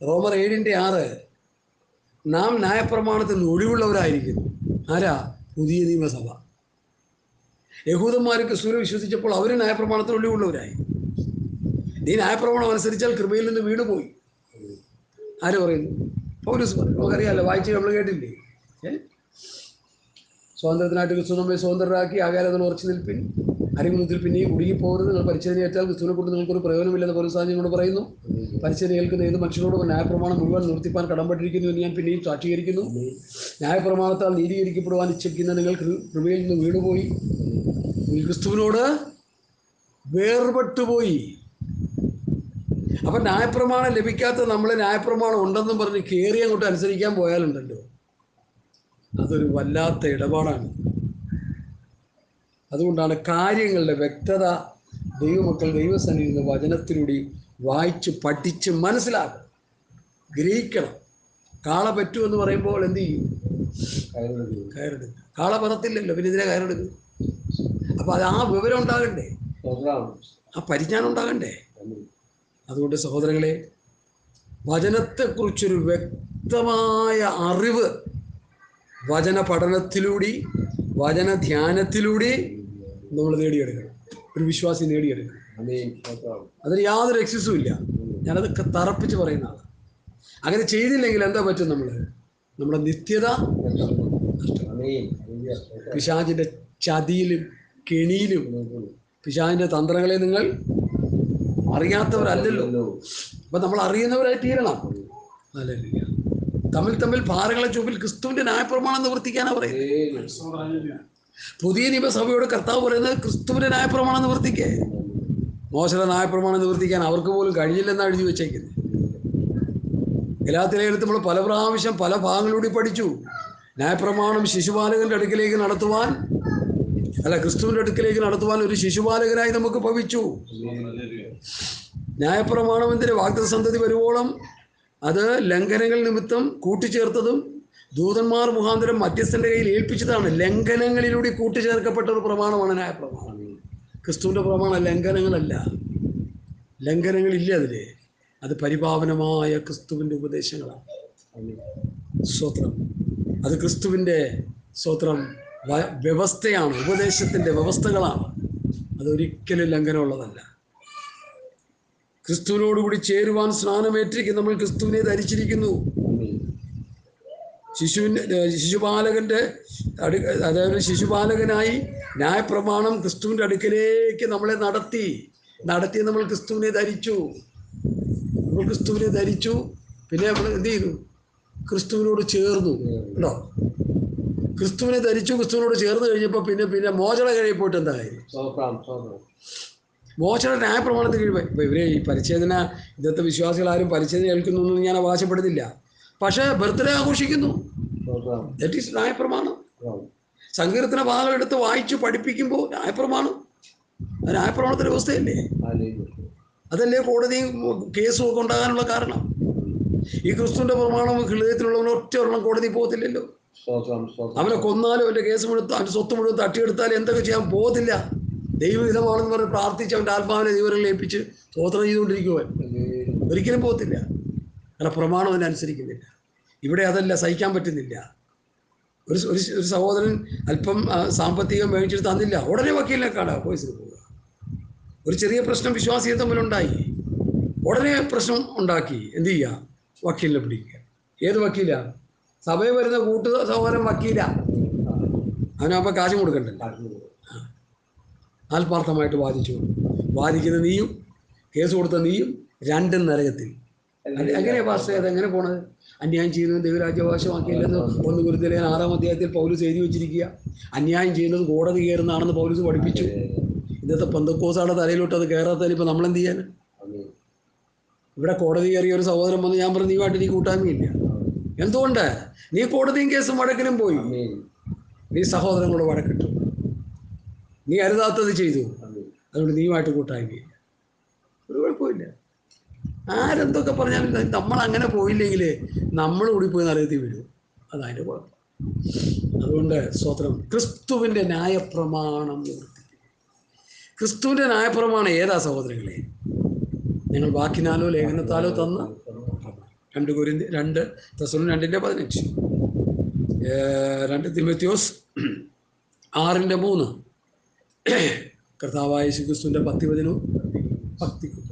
റോമർ 7:6, നാം ന്യായപ്രമാണത്തിൽ ഒഴിവുള്ളവരായിരിക്കുന്നു. ആരാ? പുതിയ നിയമസഭ. യഹൂദന്മാർ ക്രിസ്തുവിനെ വിശ്വസിച്ചപ്പോൾ അവർ ന്യായപ്രമാണത്തിൽ ഒഴിവുള്ളവരായി. നീ ന്യായപ്രമാണം അനുസരിച്ചാൽ കൃപയിൽ നിന്ന് വീണ് പോയി. ആര് പറയുന്നു? പൗലോസ് പറയും. നമുക്കറിയാമല്ലോ, വായിച്ച് നമ്മൾ കേട്ടില്ലേ? സ്വാതന്ത്ര്യത്തിനായിട്ട് ക്രിസ്തു നമ്മെ സ്വതന്ത്രരാക്കി ആകാരത്തിൽ ഉറച്ചു നിൽപ്പിൻ, അരിമുഖത്തിൽ പിന്നെയും കുടുങ്ങിപ്പോകരുത്. നിങ്ങൾ പരിച്ഛേദന ഏറ്റാൽ ക്രിസ്തുവിനെ കൊണ്ട് നിങ്ങൾക്കൊരു പ്രയോജനമില്ലെന്ന് പൗലോസ് പറയുന്നു. പരിച്ഛേദന ഏൽക്കുന്ന ഏത് മനുഷ്യരോടും ന്യായപ്രമാണം മുഴുവൻ നിർത്തിപ്പാൻ കടംപെട്ടിരിക്കുന്നു എന്ന് ഞാൻ പിന്നെയും സാക്ഷീകരിക്കുന്നു. ന്യായപ്രമാണത്താൽ നീതീകരിക്കപ്പെടുവാൻ ഇച്ഛിക്കുന്ന നിങ്ങൾ കൃപയിൽ നിന്ന് വീണുപോയി, ക്രിസ്തുവിനോട് വേർപെട്ടുപോയി. അപ്പം ന്യായപ്രമാണം ലഭിക്കാത്ത നമ്മൾ ന്യായപ്രമാണം ഉണ്ടെന്നും പറഞ്ഞ് കയറി അങ്ങോട്ട് അനുസരിക്കാൻ പോയാലുണ്ടല്ലോ, അതൊരു വല്ലാത്ത ഇടപാടാണ്. അതുകൊണ്ടാണ് കാര്യങ്ങളുടെ വ്യക്തത ദൈവമക്കൾ ദൈവസന്നിധിയിൽ നിന്ന് വചനത്തിലൂടെ വായിച്ച് പഠിച്ച് മനസ്സിലാക്കണം, ഗ്രഹിക്കണം. കാള പറ്റുമെന്ന് പറയുമ്പോൾ എന്ത് ചെയ്യും? കയറെടുക്കും. കാള പറത്തില്ലല്ലോ, പിന്നെ ഇതിനെ കയറെടുക്കും. അപ്പം അത് ആ വിവരം ഉണ്ടാകണ്ടേ, ആ പരിജ്ഞാനം ഉണ്ടാകണ്ടേ? അതുകൊണ്ട് സഹോദരങ്ങളെ, വചനത്തെക്കുറിച്ചൊരു വ്യക്തമായ അറിവ് വചന പഠനത്തിലൂടെ, വചന ധ്യാനത്തിലൂടെ നമ്മൾ നേടിയെടുക്കണം. ഒരു വിശ്വാസി നേടിയെടുക്കണം. അതിന് യാതൊരു എക്സസും ഇല്ല. ഞാനത് തറപ്പിച്ച് പറയുന്ന ആളാണ്. അങ്ങനെ ചെയ്തില്ലെങ്കിൽ എന്താ പറ്റും? നമ്മുടെ നിത്യത പിശാചിൻ്റെ ചതിയിലും കെണിയിലും പിശാചിൻ്റെ തന്ത്രങ്ങളെ നിങ്ങൾ അറിയാത്തവരല്ലല്ലോ. അപ്പം നമ്മൾ അറിയുന്നവരായി തീരണം. ഹല്ലേലൂയ. തമ്മിൽ ഭാരങ്ങളെ ചുമൽ ക്രിസ്തുവിന്റെ ന്യായപ്രമാണം നിവർത്തിക്കാനാണ് പറയുന്നത്. പുതിയ നിയമസഭയോട് കർത്താവ് പറയുന്നത് ക്രിസ്തുവിന്റെ ന്യായപ്രമാണം നിവർത്തിക്കേ. മോശയുടെ ന്യായപ്രമാണം നിവർത്തിക്കാൻ അവർക്ക് പോലും കഴിഞ്ഞില്ലെന്നാണ് എഴുതി വെച്ചേക്കുന്നത്. ഗലാത്യലേഖനത്തിൽ നമ്മൾ പല പ്രാവശ്യം പല ഭാഗങ്ങളിലൂടെ പഠിച്ചു. ന്യായപ്രമാണം ശിശുപാലകന്റെ അടുക്കിലേക്ക് നടത്തുവാൻ, അല്ല ക്രിസ്തുവിന്റെ അടുക്കിലേക്ക് നടത്തുവാൻ ഒരു ശിശുപാലകനായി നമുക്ക് ഭവിച്ചു. ന്യായപ്രമാണമെന്തിന് വാഗ്ദത്ത സന്തതി വരുവോളം അത് ലംഘനങ്ങൾ നിമിത്തം കൂട്ടിച്ചേർത്തതും ദൂതന്മാർ മുഖാന്തരം മധ്യസ്ഥന്റെ കയ്യിൽ ഏൽപ്പിച്ചതാണ്. ലംഘനങ്ങളിലൂടെ കൂട്ടിച്ചേർക്കപ്പെട്ട ഒരു പ്രമാണമാണ് ന്യായപ്രമാണം. ക്രിസ്തുവിന്റെ പ്രമാണം ലംഘനങ്ങളല്ല, ലംഘനങ്ങളില്ല അതില്. അത് പരിപാവനമായ ക്രിസ്തുവിന്റെ ഉപദേശങ്ങളാണ്. സ്തോത്രം. അത് ക്രിസ്തുവിന്റെ സ്തോത്രം വ്യവസ്ഥയാണ്, ഉപദേശത്തിന്റെ വ്യവസ്ഥകളാണ്. അതൊരിക്കലും ലംഘനമുള്ളതല്ല. ക്രിസ്തുവിനോടുകൂടി ചേരുവാൻ സ്നാനമേറ്റിരിക്കും നമ്മൾ ക്രിസ്തുവിനെ ധരിച്ചിരിക്കുന്നു. ശിശുപാലകന്റെ അതായത് ശിശുപാലകനായി ന്യായപ്രമാണം ക്രിസ്തുവിന്റെ അടുക്കലേക്ക് നമ്മളെ നടത്തി നമ്മൾ ക്രിസ്തുവിനെ ധരിച്ചു. നമ്മൾ ക്രിസ്തുവിനെ ധരിച്ചു. പിന്നെ നമ്മൾ എന്ത് ചെയ്തു? ക്രിസ്തുവിനോട് ചേർന്നു. കേട്ടോ, ക്രിസ്തുവിനെ ധരിച്ചു, ക്രിസ്തുവിനോട് ചേർന്ന് കഴിഞ്ഞപ്പോൾ പിന്നെ മോശയുടെ കയ്യിൽ പോയിട്ട് എന്താ കാര്യം? മോശയുടെ ന്യായപ്രമാണത്തിന് കീഴിൽ ഇവരെ ഈ പരിച്ഛേദന ഇന്നത്തെ വിശ്വാസികൾ ആരും പരിച്ഛേദന കേൾക്കുന്നു ഞാൻ അവകാശപ്പെടുന്നില്ല. പക്ഷേ ബർത്ത്ഡേ ആഘോഷിക്കുന്നു. ദാറ്റ് ഈസ് ന്യായപ്രമാണം. സങ്കീർത്തന ഭാഗം എടുത്ത് വായിച്ച് പഠിപ്പിക്കുമ്പോൾ ന്യായപ്രമാണം, ന്യായപ്രമാണത്തിന്റെ വ്യവസ്ഥയല്ലേ? അതല്ലേ കോടതിയും കേസും ഒക്കെ ഉണ്ടാകാനുള്ള കാരണം. ഈ ക്രിസ്തുവിന്റെ പ്രമാണം ഹൃദയത്തിലുള്ളവന് ഒറ്റ ഒരെണ്ണം കോടതി പോകത്തില്ലല്ലോ. അവനെ കൊന്നാലും അവന്റെ കേസ് മുഴുവൻ അവന്റെ സ്വത്ത് മുഴുവൻ തട്ടിയെടുത്താലും എന്തൊക്കെ ചെയ്യാൻ പോകത്തില്ല. ദൈവഹിതമാണെന്ന് പറഞ്ഞ് പ്രാർത്ഥിച്ച് അവൻ്റെ ആത്മാവിനെ ദൈവങ്ങളിൽ ഏൽപ്പിച്ച് സ്തോത്രം ചെയ്തുകൊണ്ടിരിക്കുവാൻ ഒരിക്കലും പോകത്തില്ല. കാരണം പ്രമാണം അതിനനുസരിക്കുന്നില്ല. ഇവിടെ അതല്ല, സഹിക്കാൻ പറ്റുന്നില്ല. ഒരു സഹോദരൻ അല്പം സാമ്പത്തികം മേടിച്ചിട്ട് തന്നില്ല, ഉടനെ വക്കീലിനെ കാണുക, പോലീസിൽ പോവുക. ഒരു ചെറിയ പ്രശ്നം വിശ്വാസികൾ തമ്മിലുണ്ടായി, ഉടനെ പ്രശ്നം ഉണ്ടാക്കി എന്ത് ചെയ്യുക? വക്കീലിനെ പിടിക്കുക. ഏത് വക്കീല? സഭയിൽ വരുന്ന സഹോദരൻ വക്കീല. അവനപ്പോൾ കാശും കൊടുക്കണ്ടല്ലോ. ആത്മാർത്ഥമായിട്ട് വാദിക്കുന്ന നീയും കേസ് കൊടുത്ത നീയും രണ്ടും നരകത്തിൽ. എങ്ങനെയാ പാസ്റ്റർ അതെങ്ങനെ പോണത്? അന്യായം ചെയ്യുന്നത് ദൈവരാജ്യാവകാശമാക്കിയില്ലെന്ന് 1 കൊരിന്ത്യർ 6-ാം അധ്യായത്തിൽ പൗലോസ് എഴുതി വെച്ചിരിക്കുക. അന്യായം ചെയ്യുന്നത് കോടതി കയറുന്നതാണെന്ന് പൗലോസ് പഠിപ്പിച്ചു. ഇന്നത്തെ പെന്തക്കോസ്താടെ തലയിലോട്ട് അത് കയറാത്തതിന് ഇപ്പം നമ്മളെന്ത് ചെയ്യാൻ? ഇവിടെ കോടതി കയറിയ ഒരു സഹോദരൻ വന്ന് ഞാൻ പറഞ്ഞു നീയുമായിട്ട് നീ കൂട്ടായ്മയില്ല. എന്തുകൊണ്ട്? നീ കോടതിയും കേസും വഴക്കിനും പോയി, നീ സഹോദരങ്ങളോട് വഴക്കിട്ടു, നീ അരുതാത്തത് ചെയ്തു, അതുകൊണ്ട് നീയുമായിട്ട് കൂട്ടായ്മയില്ല. ഒരു കുഴപ്പമില്ല. ആരെന്തൊക്കെ പറഞ്ഞാലും നമ്മൾ അങ്ങനെ പോയില്ലെങ്കിൽ നമ്മൾ കൂടി പോയി നരകത്തിൽ വീഴും. അതതിൻ്റെ കുഴപ്പം. അതുകൊണ്ട് സ്തോത്രം, ക്രിസ്തുവിൻ്റെ ന്യായപ്രമാണം നിവർത്തിക്കും. ക്രിസ്തുവിൻ്റെ ന്യായപ്രമാണം ഏതാ സഹോദരങ്ങളെ? ഞങ്ങൾ വാക്കിനാലോ ലേഖനത്താലോ തന്ന 2 കൊരിന്ത്യർ 2 തെസ്സലോനിക്കർ 2:15, 2 തിമോഥെയോസ് 6:3, കർത്താവായ യേശുക്രിസ്തുവിൻ്റെ ഭക്തിവചനവും ഭക്തിക്കും.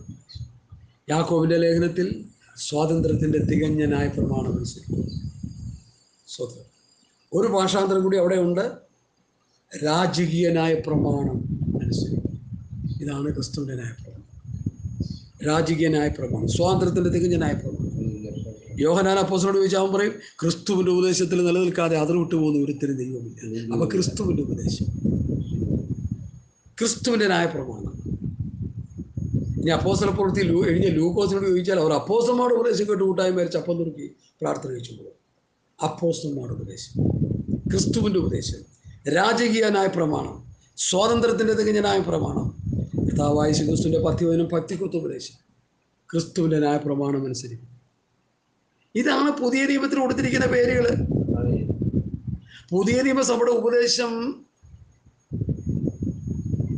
യാക്കോബിൻ്റെ ലേഖനത്തിൽ സ്വാതന്ത്ര്യത്തിൻ്റെ തികഞ്ഞ ന്യായപ്രമാണം അനുസരിക്കും. സ്വതന്ത്രം. ഒരു ഭാഷാന്തരം കൂടി അവിടെ ഉണ്ട്, രാജകീയ ന്യായപ്രമാണം അനുസരിക്കും. ഇതാണ് ക്രിസ്തുവിൻ്റെ ന്യായപ്രമാണം. രാജകീയ ന്യായപ്രമാണം, സ്വാതന്ത്ര്യത്തിൻ്റെ തികഞ്ഞ ന്യായപ്രമാണം. യോഹന്നാൻ അപ്പോസ്തലനോട് ചോദിച്ചാൽ അവൻ പറയും ക്രിസ്തുവിൻ്റെ ഉപദേശത്തിൽ നിലനിൽക്കാതെ അതിർവിട്ടു പോകുന്ന ഒരുത്തരും ദൈവമില്ല. അപ്പൊ ക്രിസ്തുവിൻ്റെ ഉപദേശം, ക്രിസ്തുവിൻ്റെ ന്യായപ്രമാണം. ഇനി അപ്പോസ്തല പ്രവൃത്തി എഴുതിയ ലൂക്കോസിനോട് ചോദിച്ചാൽ അവർ അപ്പോസ്തലന്മാരുടെ ഉപദേശം കേട്ട് കൂട്ടായ്മ മരിച്ച് അപ്പം തുറക്കി പ്രാർത്ഥന കഴിച്ചു. അപ്പോസ്തലന്മാരുടെ ഉപദേശം, ക്രിസ്തുവിൻ്റെ ഉപദേശം, രാജകീയ ന്യായപ്രമാണം, സ്വാതന്ത്ര്യത്തിൻ്റെ തികഞ്ഞ ന്യായപ്രമാണം, കർത്താവായ യേശുക്രിസ്തുവിൻ്റെ പത്യവചനം ഭക്തിക്കൊത്ത ഉപദേശം, ക്രിസ്തുവിൻ്റെ ന്യായപ്രമാണം അനുസരിക്കും. ഇതാണ് പുതിയ നിയമത്തിൽ കൊടുത്തിരിക്കുന്ന പേരുകൾ. പുതിയ നിയമസഭയുടെ ഉപദേശം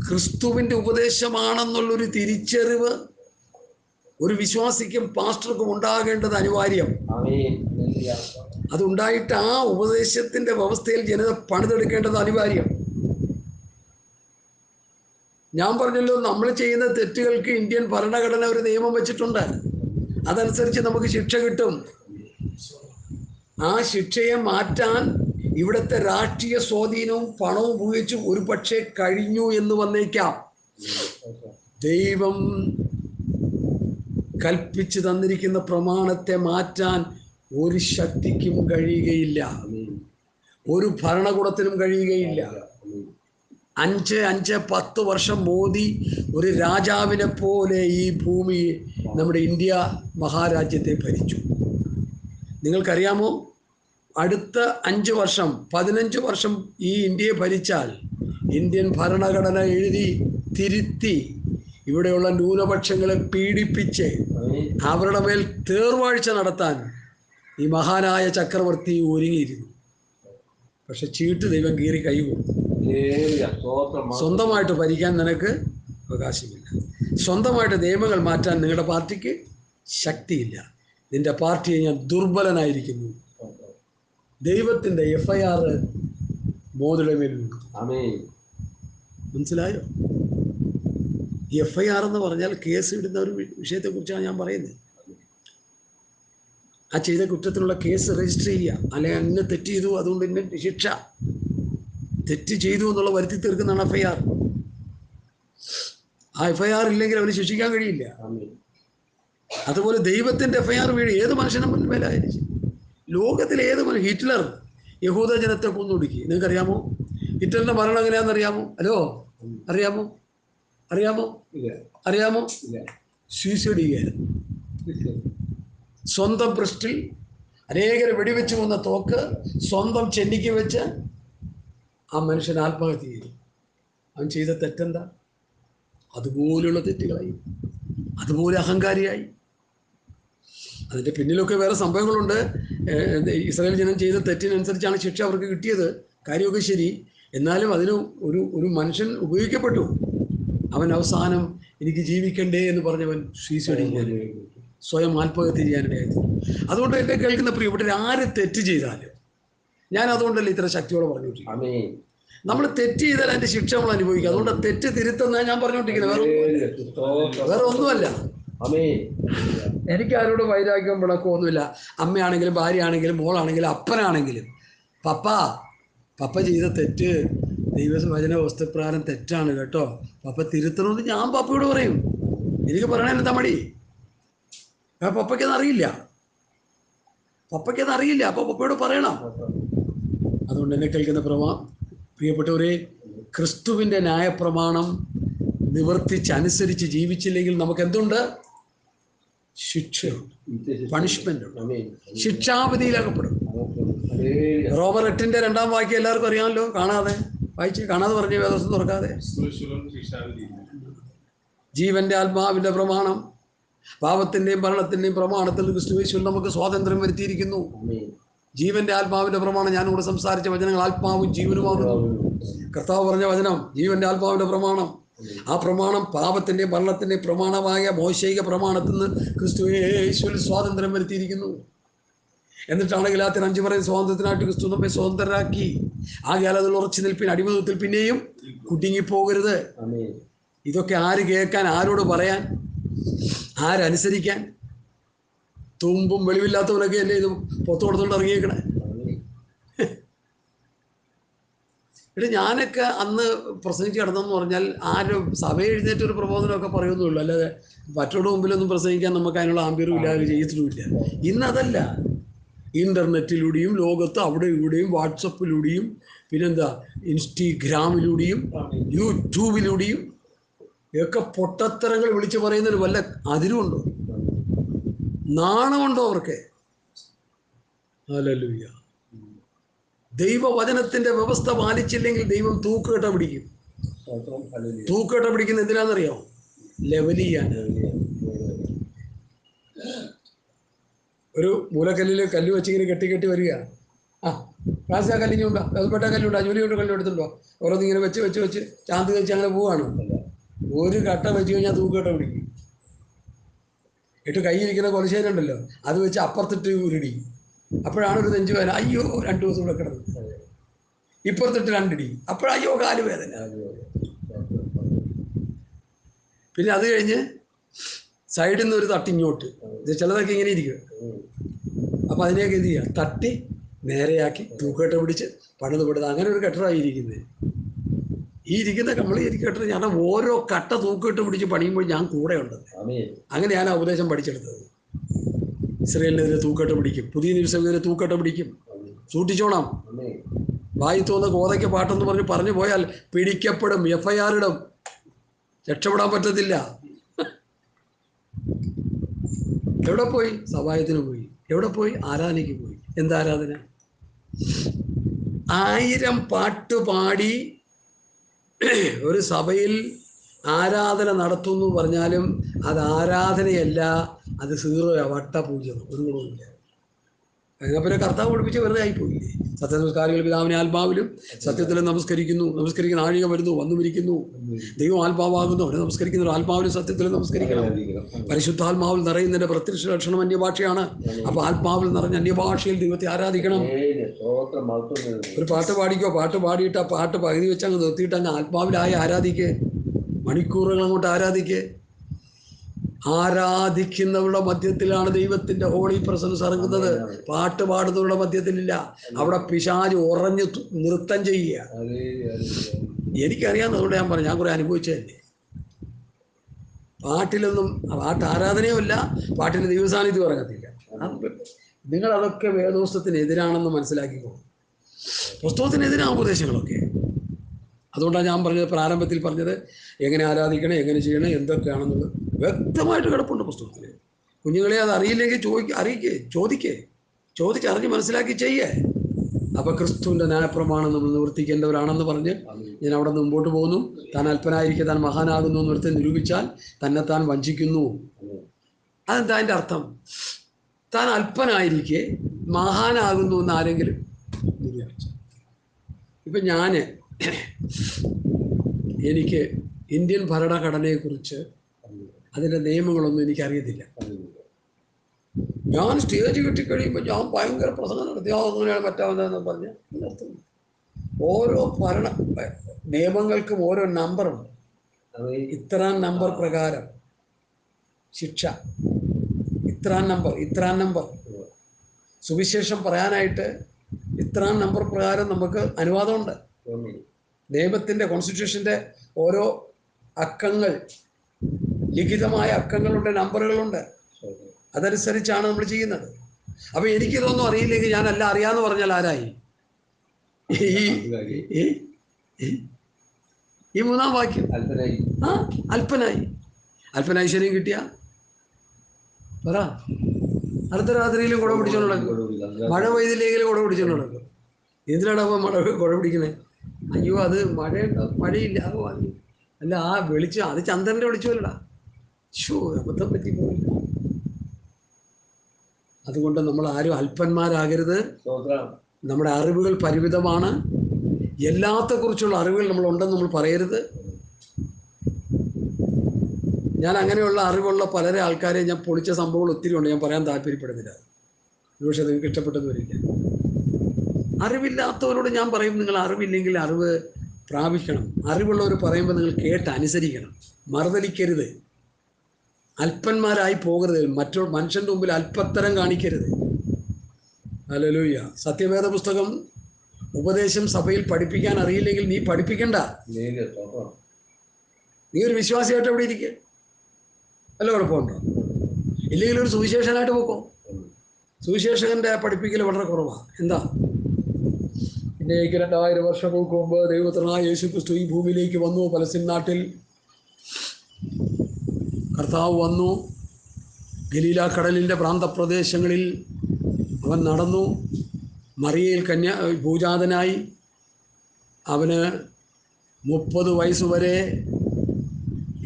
ക്രിസ്തുവിൻ്റെ ഉപദേശമാണെന്നുള്ളൊരു തിരിച്ചറിവ് ഒരു വിശ്വാസിക്കും പാസ്റ്റർക്കും ഉണ്ടാകേണ്ടത് അനിവാര്യം. അതുണ്ടായിട്ട് ആ ഉപദേശത്തിൻ്റെ വ്യവസ്ഥയിൽ ജനത പണിതെടുക്കേണ്ടത് അനിവാര്യം. ഞാൻ പറഞ്ഞല്ലോ, നമ്മൾ ചെയ്യുന്ന തെറ്റുകൾക്ക് ഇന്ത്യൻ ഭരണഘടന ഒരു നിയമം വെച്ചിട്ടുണ്ട്. അതനുസരിച്ച് നമുക്ക് ശിക്ഷ കിട്ടും. ആ ശിക്ഷയെ മാറ്റാൻ ഇവിടുത്തെ രാഷ്ട്രീയ സ്വാധീനവും പണവും ഉപയോഗിച്ച് ഒരു പക്ഷേ കഴിഞ്ഞു എന്ന് വന്നേക്കാം. ദൈവം കൽപ്പിച്ചു തന്നിരിക്കുന്ന പ്രമാണത്തെ മാറ്റാൻ ഒരു ശക്തിക്കും കഴിയുകയില്ല, ഒരു ഭരണകൂടത്തിനും കഴിയുകയില്ല. 5-10 വർഷം മോദി ഒരു രാജാവിനെ പോലെ ഈ ഭൂമി, നമ്മുടെ ഇന്ത്യ മഹാരാജ്യത്തെ ഭരിച്ചു. നിങ്ങൾക്കറിയാമോ, അടുത്ത 5 വർഷം 15 വർഷം ഈ ഇന്ത്യയെ ഭരിച്ചാൽ ഇന്ത്യൻ ഭരണഘടന എഴുതി തിരുത്തി ഇവിടെയുള്ള ന്യൂനപക്ഷങ്ങളെ പീഡിപ്പിച്ച് അവരുടെ മേൽ തേർവാഴ്ച നടത്താൻ ഈ മഹാനായ ചക്രവർത്തി ഒരുങ്ങിയിരുന്നു. പക്ഷെ ചീട്ട് ദൈവം കീറി കൈ കൊടുത്തു. സ്വന്തമായിട്ട് ഭരിക്കാൻ നിനക്ക് അവകാശമില്ല. സ്വന്തമായിട്ട് നിയമങ്ങൾ മാറ്റാൻ നിങ്ങളുടെ പാർട്ടിക്ക് ശക്തിയില്ല. നിന്റെ പാർട്ടിയെ ഞാൻ ദുർബലനായിരിക്കുന്നു. ദൈവത്തിൻ്റെ FIR മോദിയുടെ മേലുണ്ട്. മനസ്സിലായോ? FIR എന്ന് പറഞ്ഞാൽ കേസ് ഇടുന്ന ഒരു വിഷയത്തെക്കുറിച്ചാണ് ഞാൻ പറയുന്നത്. ആ ചെയ്ത കുറ്റത്തിനുള്ള കേസ് രജിസ്റ്റർ ചെയ്യുക, അല്ലെങ്കിൽ അങ്ങനെ തെറ്റ് ചെയ്തു അതുകൊണ്ട് ഇന്ന ശിക്ഷ, തെറ്റ് ചെയ്തു എന്നുള്ള വരുത്തി തീർക്കുന്നതാണ് FIR. ആ FIR ഇല്ലെങ്കിൽ അവന് ശിക്ഷിക്കാൻ കഴിയില്ല. അതുപോലെ ദൈവത്തിൻ്റെ FIR വീഴും ഏത് മനുഷ്യനും മേലായിരിക്കും. ലോകത്തിലെ ഏത് ഹിറ്റ്ലർ യഹൂദ ജനത്തെ കൊന്നൊടുക്കി. നിങ്ങൾക്കറിയാമോ ഹിറ്റ്ലറിൻ്റെ മരണം എങ്ങനെയാണെന്ന് അറിയാമോ? ഹലോ, അറിയാമോ? സൂയിസൈഡ് ചെയ്യുകയായിരുന്നു. സ്വന്തം ബ്രസ്റ്റിൽ അനേകരെ വെടിവെച്ച് കൊന്ന തോക്ക് സ്വന്തം ചെന്നിക്ക് വെച്ച് ആ മനുഷ്യൻ ആത്മഹത്യ ചെയ്തു. അവൻ ചെയ്ത തെറ്റെന്താ? അതുപോലെയുള്ള തെറ്റുകളായി, അതുപോലെ അഹങ്കാരിയായി. അതിൻ്റെ പിന്നിലൊക്കെ വേറെ സംഭവങ്ങളുണ്ട്. ഇസ്രായേൽ ജനം ചെയ്ത തെറ്റിനനുസരിച്ചാണ് ശിക്ഷ അവർക്ക് കിട്ടിയത്. കാര്യമൊക്കെ ശരി. എന്നാലും അതിന് ഒരു മനുഷ്യൻ ഉപയോഗിക്കപ്പെട്ടു. അവൻ അവസാനം എനിക്ക് ജീവിക്കണ്ടേ എന്ന് പറഞ്ഞവൻ സൂയിസൈഡ് ചെയ്യാൻ, സ്വയം ആത്മഹത്യ ചെയ്യാനിടയായി. അതുകൊണ്ട് എന്നെ കേൾക്കുന്ന പ്രിയപ്പെട്ടവർ, ആര് തെറ്റ് ചെയ്താലും, ഞാൻ അതുകൊണ്ടല്ലേ ഇത്ര ശക്തിയോടെ പറഞ്ഞുകൊണ്ടിരിക്കുന്നത്. നമ്മൾ തെറ്റ് ചെയ്താൽ അതിൻ്റെ ശിക്ഷ നമ്മൾ അനുഭവിക്കുക. അതുകൊണ്ട് തെറ്റ് തിരുത്തുന്ന ഞാൻ പറഞ്ഞുകൊണ്ടിരിക്കുന്നത് വേറെ ഒന്നുമല്ല. എനിക്ക് ആരോട് വൈരാഗ്യം വിളക്കോ ഒന്നുമില്ല. അമ്മയാണെങ്കിലും ഭാര്യയാണെങ്കിലും മോളാണെങ്കിലും അപ്പനാണെങ്കിലും പപ്പ ചെയ്ത തെറ്റ് ദൈവവചന വസ്തുപ്രകാരം തെറ്റാണ് കേട്ടോ, പപ്പ തിരുത്തണമെന്ന് ഞാൻ പപ്പയോട് പറയും. എനിക്ക് പറയണേ എന്താ മടി? പപ്പയ്ക്കതറിയില്ല. അപ്പോൾ പപ്പയോട് പറയണം. അതുകൊണ്ട് എന്നെ കേൾക്കുന്ന പ്രിയപ്പെട്ടവരെ, ക്രിസ്തുവിൻ്റെ ന്യായപ്രമാണം നിവർത്തിച്ചനുസരിച്ച് ജീവിച്ചില്ലെങ്കിൽ നമുക്ക് എന്തുണ്ട്? ശിക്ഷയുണ്ട്, പണിഷ്മെന്റ് ഉണ്ട്, ശിക്ഷാവിധിയിലാക്കപ്പെടും. റോമർ 8-ന്റെ 2-ാം വാക്യം എല്ലാവർക്കും അറിയാമല്ലോ. കാണാതെ പറഞ്ഞ വേദോസം തുറക്കാതെ. ജീവന്റെ ആത്മാവിന്റെ പ്രമാണം, പാപത്തിന്റെയും മരണത്തിന്റെയും പ്രമാണത്തിൽ ക്രിസ്തുയേശുവിൽ നമുക്ക് സ്വാതന്ത്ര്യം വരുത്തിയിരിക്കുന്നു. ജീവന്റെ ആത്മാവിന്റെ പ്രമാണം, ഞാനിവിടെ സംസാരിച്ച വചനങ്ങൾ ആത്മാവും ജീവനുമാകുന്നു. കർത്താവ് പറഞ്ഞ വചനം ജീവന്റെ ആത്മാവിന്റെ പ്രമാണം. ആ പ്രമാണം പാപത്തിന്റെയും മരണത്തിന്റെയും പ്രമാണമായ മോശയിക പ്രമാണത്തിൽ നിന്ന് ക്രിസ്തുയേശുവിൽ സ്വാതന്ത്ര്യം വരുത്തിയിരിക്കുന്നു. എന്നിട്ടാണ് ഗലാത്യർ 5 പറയുന്നത്, സ്വാതന്ത്ര്യത്തിനായിട്ട് ക്രിസ്തു നമ്മെ സ്വതന്ത്രരാക്കി. ആകയാൽ അതിൽ ഉറച്ചു നിൽപ്പിൻ, അടിമത്തത്തിൽ പിന്നെയും കുടുങ്ങിപ്പോകരുത്. ഇതൊക്കെ ആര് കേൾക്കാൻ, ആരോട് പറയാൻ, ആരനുസരിക്കാൻ? തുമ്പും വെളിവില്ലാത്തവനൊക്കെ അല്ലേ ഇത് പൊത്തു കൊടുത്തോണ്ട് ഇറങ്ങിയേക്കണേ. ഞാനൊക്കെ അന്ന് പ്രസംഗിച്ച് കിടന്നെന്ന് പറഞ്ഞാൽ ആരും സഭ എഴുന്നേറ്റ് ഒരു പ്രബോധനമൊക്കെ പറയുന്നുള്ളൂ, അല്ലാതെ മറ്റൊരു മുമ്പിലൊന്നും പ്രസംഗിക്കാൻ നമുക്ക് അതിനുള്ള ആംബിയറും ഇല്ലാതെ ചെയ്യത്തിലുമില്ല. ഇന്നതല്ല, ഇൻ്റർനെറ്റിലൂടെയും ലോകത്ത് അവിടെ ഇവിടെയും വാട്സപ്പിലൂടെയും പിന്നെന്താ ഇൻസ്റ്റഗ്രാമിലൂടെയും യൂട്യൂബിലൂടെയും ഒക്കെ പൊട്ടത്തരങ്ങൾ വിളിച്ചു പറയുന്നതിന് വല്ല അതിരുമുണ്ടോ? നാണമുണ്ടോ അവർക്ക്? ഹല്ലേലൂയ. ദൈവവചനത്തിന്റെ വ്യവസ്ഥ പാലിച്ചില്ലെങ്കിൽ ദൈവം തൂക്കുകെട്ട പിടിക്കും. തൂക്കുകെട്ട പിടിക്കുന്ന എന്തിനാണെന്നറിയാമോ? ലെവൽ ചെയ്യാൻ. ഒരു മൂലക്കല്ലിൽ കല്ല് വെച്ചിങ്ങനെ കെട്ടി വരിക. ക്ലാസ് ആ കല്ലിഞ്ഞുണ്ടോ, പെട്ട കല്ലുണ്ടോ, ജോലിയുണ്ടോ, കല്ലെടുത്തുണ്ടോ, ഓരോന്നിങ്ങനെ വെച്ച് ചാന്ത് വെച്ച് അങ്ങനെ പോവാണ്. ഒരു കട്ട വെച്ച് കഴിഞ്ഞാൽ തൂക്കുകെട്ട പിടിക്കും. കയ്യിരിക്കുന്ന കൊലശേനുണ്ടല്ലോ, അത് വെച്ച് അപ്പുറത്തിട്ട് ഉരുടി. അപ്പോഴാണ് ഒരു നെഞ്ചു വേദന, അയ്യോ 2 ദിവസം കൂടെ കിടന്നു. ഇപ്പുറത്തിട്ട് 2 അടി, അപ്പോഴയ്യോ കാല് വേദന. പിന്നെ അത് കഴിഞ്ഞ് സൈഡിൽ നിന്ന് ഒരു തട്ടിങ്ങോട്ട്. ചിലതൊക്കെ ഇങ്ങനെ ഇരിക്കും. അപ്പം അതിനെയൊക്കെ എന്ത് ചെയ്യുക? തട്ടി നേരെയാക്കി തൂക്കട്ട പിടിച്ച് പണിത് അങ്ങനെ ഒരു കെട്ടറായിരിക്കുന്നത്. ഈ ഇരിക്കുന്ന നമ്മൾ ഇരിക്കട്ടെ, ഞാൻ ഓരോ കട്ട തൂക്കിട്ട് പിടിച്ച് പണിയുമ്പോൾ ഞാൻ കൂടെ ഉണ്ട്. അങ്ങനെയാണ് ആ ഉപദേശം പഠിച്ചെടുത്തത്. ഇസ്രയേലിനെതിരെ തൂക്കട്ട പിടിക്കും, പുതിയ നിയമസഭയെതിരെ തൂക്കട്ട പിടിക്കും. സൂക്ഷിച്ചോണം. വായി തോന്നുന്ന കോതയ്ക്ക് പാട്ടെന്ന് പറഞ്ഞു പോയാൽ പിടിക്കപ്പെടും, FIR ഇടും, രക്ഷപ്പെടാൻ പറ്റത്തില്ല. എവിടെ പോയി? സഭായത്തിന് പോയി. എവിടെ പോയി? ആരാധനയ്ക്ക് പോയി. എന്താ ആരാധന? 1000 പാട്ട് പാടി ഒരു സഭയിൽ ആരാധന നടത്തുന്നു പറഞ്ഞാലും അത് ആരാധനയല്ല, അത് സീറോയാ, വട്ടപൂജ്യം, ഒരു ഗുണവുമില്ല. എന്നാൽ പിന്നെ കർത്താവ് പഠിപ്പിച്ച് വെറുതെ ആയിപ്പോയില്ലേ? സത്യനമസ്കാരികൾ പിതാവിനെ ആത്മാവിലും സത്യത്തിലും നമസ്കരിക്കുന്ന ആഴിക വരുന്നു, വന്നുമിരിക്കുന്നു. ദൈവം ആത്മാവാകുന്നു, അവരെ നമസ്കരിക്കുന്നവർ ആത്മാവിലും സത്യത്തിലും നമസ്കരിക്കണം. പരിശുദ്ധാത്മാവിൽ നിറയുന്നതിന്റെ പ്രത്യക്ഷ ലക്ഷണം അന്യഭാഷയാണ്. അപ്പോൾ ആത്മാവിൽ നിറഞ്ഞ അന്യഭാഷയിൽ ദൈവത്തെ ആരാധിക്കണം. ഒരു പാട്ട് പാടിക്കോ, പാട്ട് പാടിയിട്ട് ആ പാട്ട് പകുതി വെച്ച് അങ്ങ് നിർത്തിയിട്ട് അങ്ങ് ആത്മാവിലായി ആരാധിക്കേ, മണിക്കൂറുകൾ അങ്ങോട്ട് ആരാധിക്കേ. ആരാധിക്കുന്നവരുടെ മധ്യത്തിലാണ് ദൈവത്തിന്റെ ഹോളി പ്രസൻസ് ഇറങ്ങുന്നത്. പാട്ട് പാടുന്നവരുടെ മധ്യത്തിലില്ല. അവിടെ പിശാച് ഉറഞ്ഞ് നൃത്തം ചെയ്യുക. എനിക്കറിയാവുന്നതുകൊണ്ട് ഞാൻ പറഞ്ഞു, ഞാൻ കുറെ അനുഭവിച്ചതല്ലേ. പാട്ട് ആരാധനയുമല്ല, പാട്ടിന് ദൈവസാന്നിധ്യം ഇറങ്ങത്തില്ല. നിങ്ങളതൊക്കെ വേദോസ്തത്തിനെതിരാണെന്ന് മനസ്സിലാക്കിക്കോ. പുസ്തകത്തിനെതിരാണ് ഉപദേശങ്ങളൊക്കെ. അതുകൊണ്ടാണ് ഞാൻ പറഞ്ഞത്, പ്രാരംഭത്തിൽ പറഞ്ഞത്, എങ്ങനെ ആരാധിക്കണം, എങ്ങനെ ചെയ്യണം, എന്തൊക്കെയാണെന്നുള്ളത് വ്യക്തമായിട്ട് കിടപ്പുണ്ട് പുസ്തകത്തിൽ. കുഞ്ഞുങ്ങളെ അത് അറിയില്ലെങ്കിൽ ചോദിച്ചറിഞ്ഞ് മനസ്സിലാക്കി ചെയ്യേ. അപ്പോൾ ക്രിസ്തുവിൻ്റെ ന്യായപ്രമാണം നമ്മൾ നിവർത്തിക്കേണ്ടവരാണെന്ന് പറഞ്ഞ് ഞാൻ അവിടെ നിന്ന് മുമ്പോട്ട് പോകുന്നു. താൻ അല്പനായിരിക്കെ താൻ മഹാനാകുന്നു എന്നൊരുത്തൻ നിരൂപിച്ചാൽ താൻ വഞ്ചിക്കുന്നു. അതെന്താ അതിൻ്റെ അർത്ഥം? താൻ അല്പനായിരിക്കെ മഹാനാകുന്നു എന്ന് ആരെങ്കിലും നിരൂപിച്ചു. ഇപ്പം എനിക്ക് ഇന്ത്യൻ ഭരണഘടനയെക്കുറിച്ച് അതിൻ്റെ നിയമങ്ങളൊന്നും എനിക്കറിയത്തില്ല. ഞാൻ സ്റ്റേജ് കിട്ടിക്കഴിയുമ്പോൾ ഞാൻ ഭയങ്കര പ്രസംഗം നടത്തി, അങ്ങനെയാണ് പറ്റാവുന്നതെന്ന് പറഞ്ഞ് നിർത്തുന്നു. ഓരോ നിയമങ്ങൾക്കും ഓരോ നമ്പറുണ്ട്. ഇത്രാം നമ്പർ പ്രകാരം ശിക്ഷ, ഇത്രാം നമ്പർ. സുവിശേഷം പറയാനായിട്ട് ഇത്രാം നമ്പർ പ്രകാരം നമുക്ക് അനുവാദമുണ്ട്. നിയമത്തിൻ്റെ കോൺസ്റ്റിറ്റ്യൂഷൻ്റെ ഓരോ അക്കങ്ങൾ, ലിഖിതമായ അക്കങ്ങളുണ്ട്, നമ്പറുകളുണ്ട്. അതനുസരിച്ചാണ് നമ്മൾ ചെയ്യുന്നത്. അപ്പോൾ എനിക്കിതൊന്നും അറിയില്ലെങ്കിൽ ഞാനല്ല അറിയാമെന്ന് പറഞ്ഞാൽ ആരായി? ഈ മൂന്നാം വാക്യം അല്പനായി ശരിയും കിട്ടിയ പറ. അടുത്ത രാത്രിയിലും കുട പിടിച്ചോണ്ട് നടക്കും. മഴ പെയ്തില്ലെങ്കിലും കുട പിടിച്ചോണ്ട് നടക്കും. എന്തിനാണ് അപ്പോൾ കുട പിടിക്കുന്നത്? അയ്യോ, അത് മഴയില്ല, അല്ല, ആ വെളിച്ചം അത് ചന്ദ്രൻ്റെ വെളിച്ചമല്ലടാ. അബദ്ധം പറ്റിപ്പോയില്ല. അതുകൊണ്ട് നമ്മൾ ആരും അല്പന്മാരാകരുത്. നമ്മുടെ അറിവുകൾ പരിമിതമാണ്. എല്ലാത്തെക്കുറിച്ചുള്ള അറിവുകൾ നമ്മളുണ്ടെന്ന് നമ്മൾ പറയരുത്. ഞാൻ അങ്ങനെയുള്ള അറിവുള്ള പലരെ ആൾക്കാരെ ഞാൻ പൊളിച്ച സംഭവങ്ങൾ ഒത്തിരി ഉണ്ട്. ഞാൻ പറയാൻ താല്പര്യപ്പെടുന്നില്ല, പക്ഷേ നിങ്ങൾക്ക് ഇഷ്ടപ്പെട്ടെന്ന് വരില്ല. അറിവില്ലാത്തവരോട് ഞാൻ പറയും, നിങ്ങൾ അറിവില്ലെങ്കിൽ അറിവ് പ്രാപിക്കണം. അറിവുള്ളവർ പറയുമ്പോൾ നിങ്ങൾ കേട്ട് അനുസരിക്കണം, മറുതലിക്കരുത്, അല്പന്മാരായി പോകരുത്, മനുഷ്യൻ്റെ മുമ്പിൽ അല്പത്തരം കാണിക്കരുത്. ഹല്ലേലൂയ. സത്യവേദ പുസ്തകം ഉപദേശം സഭയിൽ പഠിപ്പിക്കാൻ അറിയില്ലെങ്കിൽ നീ പഠിപ്പിക്കണ്ട. നീ ഒരു വിശ്വാസിയായിട്ട് എവിടെ ഇരിക്കുക, വല്ല കുഴപ്പമുണ്ടോ? ഇല്ലെങ്കിൽ ഒരു സുവിശേഷനായിട്ട് പോക്കോ. സുവിശേഷകൻ്റെ പഠിപ്പിക്കൽ വളരെ കുറവാണ്. എന്താ? പിന്നേക്ക് 2000 വർഷങ്ങൾക്ക് മുമ്പ് ദൈവപുത്രനായ യേശുക്രിസ്തു ഈ ഭൂമിയിലേക്ക് വന്നു. പലസ്തീൻ നാട്ടിൽ കർത്താവ് വന്നു. ഗലീല കടലിൻ്റെ പ്രാന്തപ്രദേശങ്ങളിൽ അവൻ നടന്നു. മറിയയിൽ ഭൂജാതനായി. അവന് 30 വയസ്സുവരെ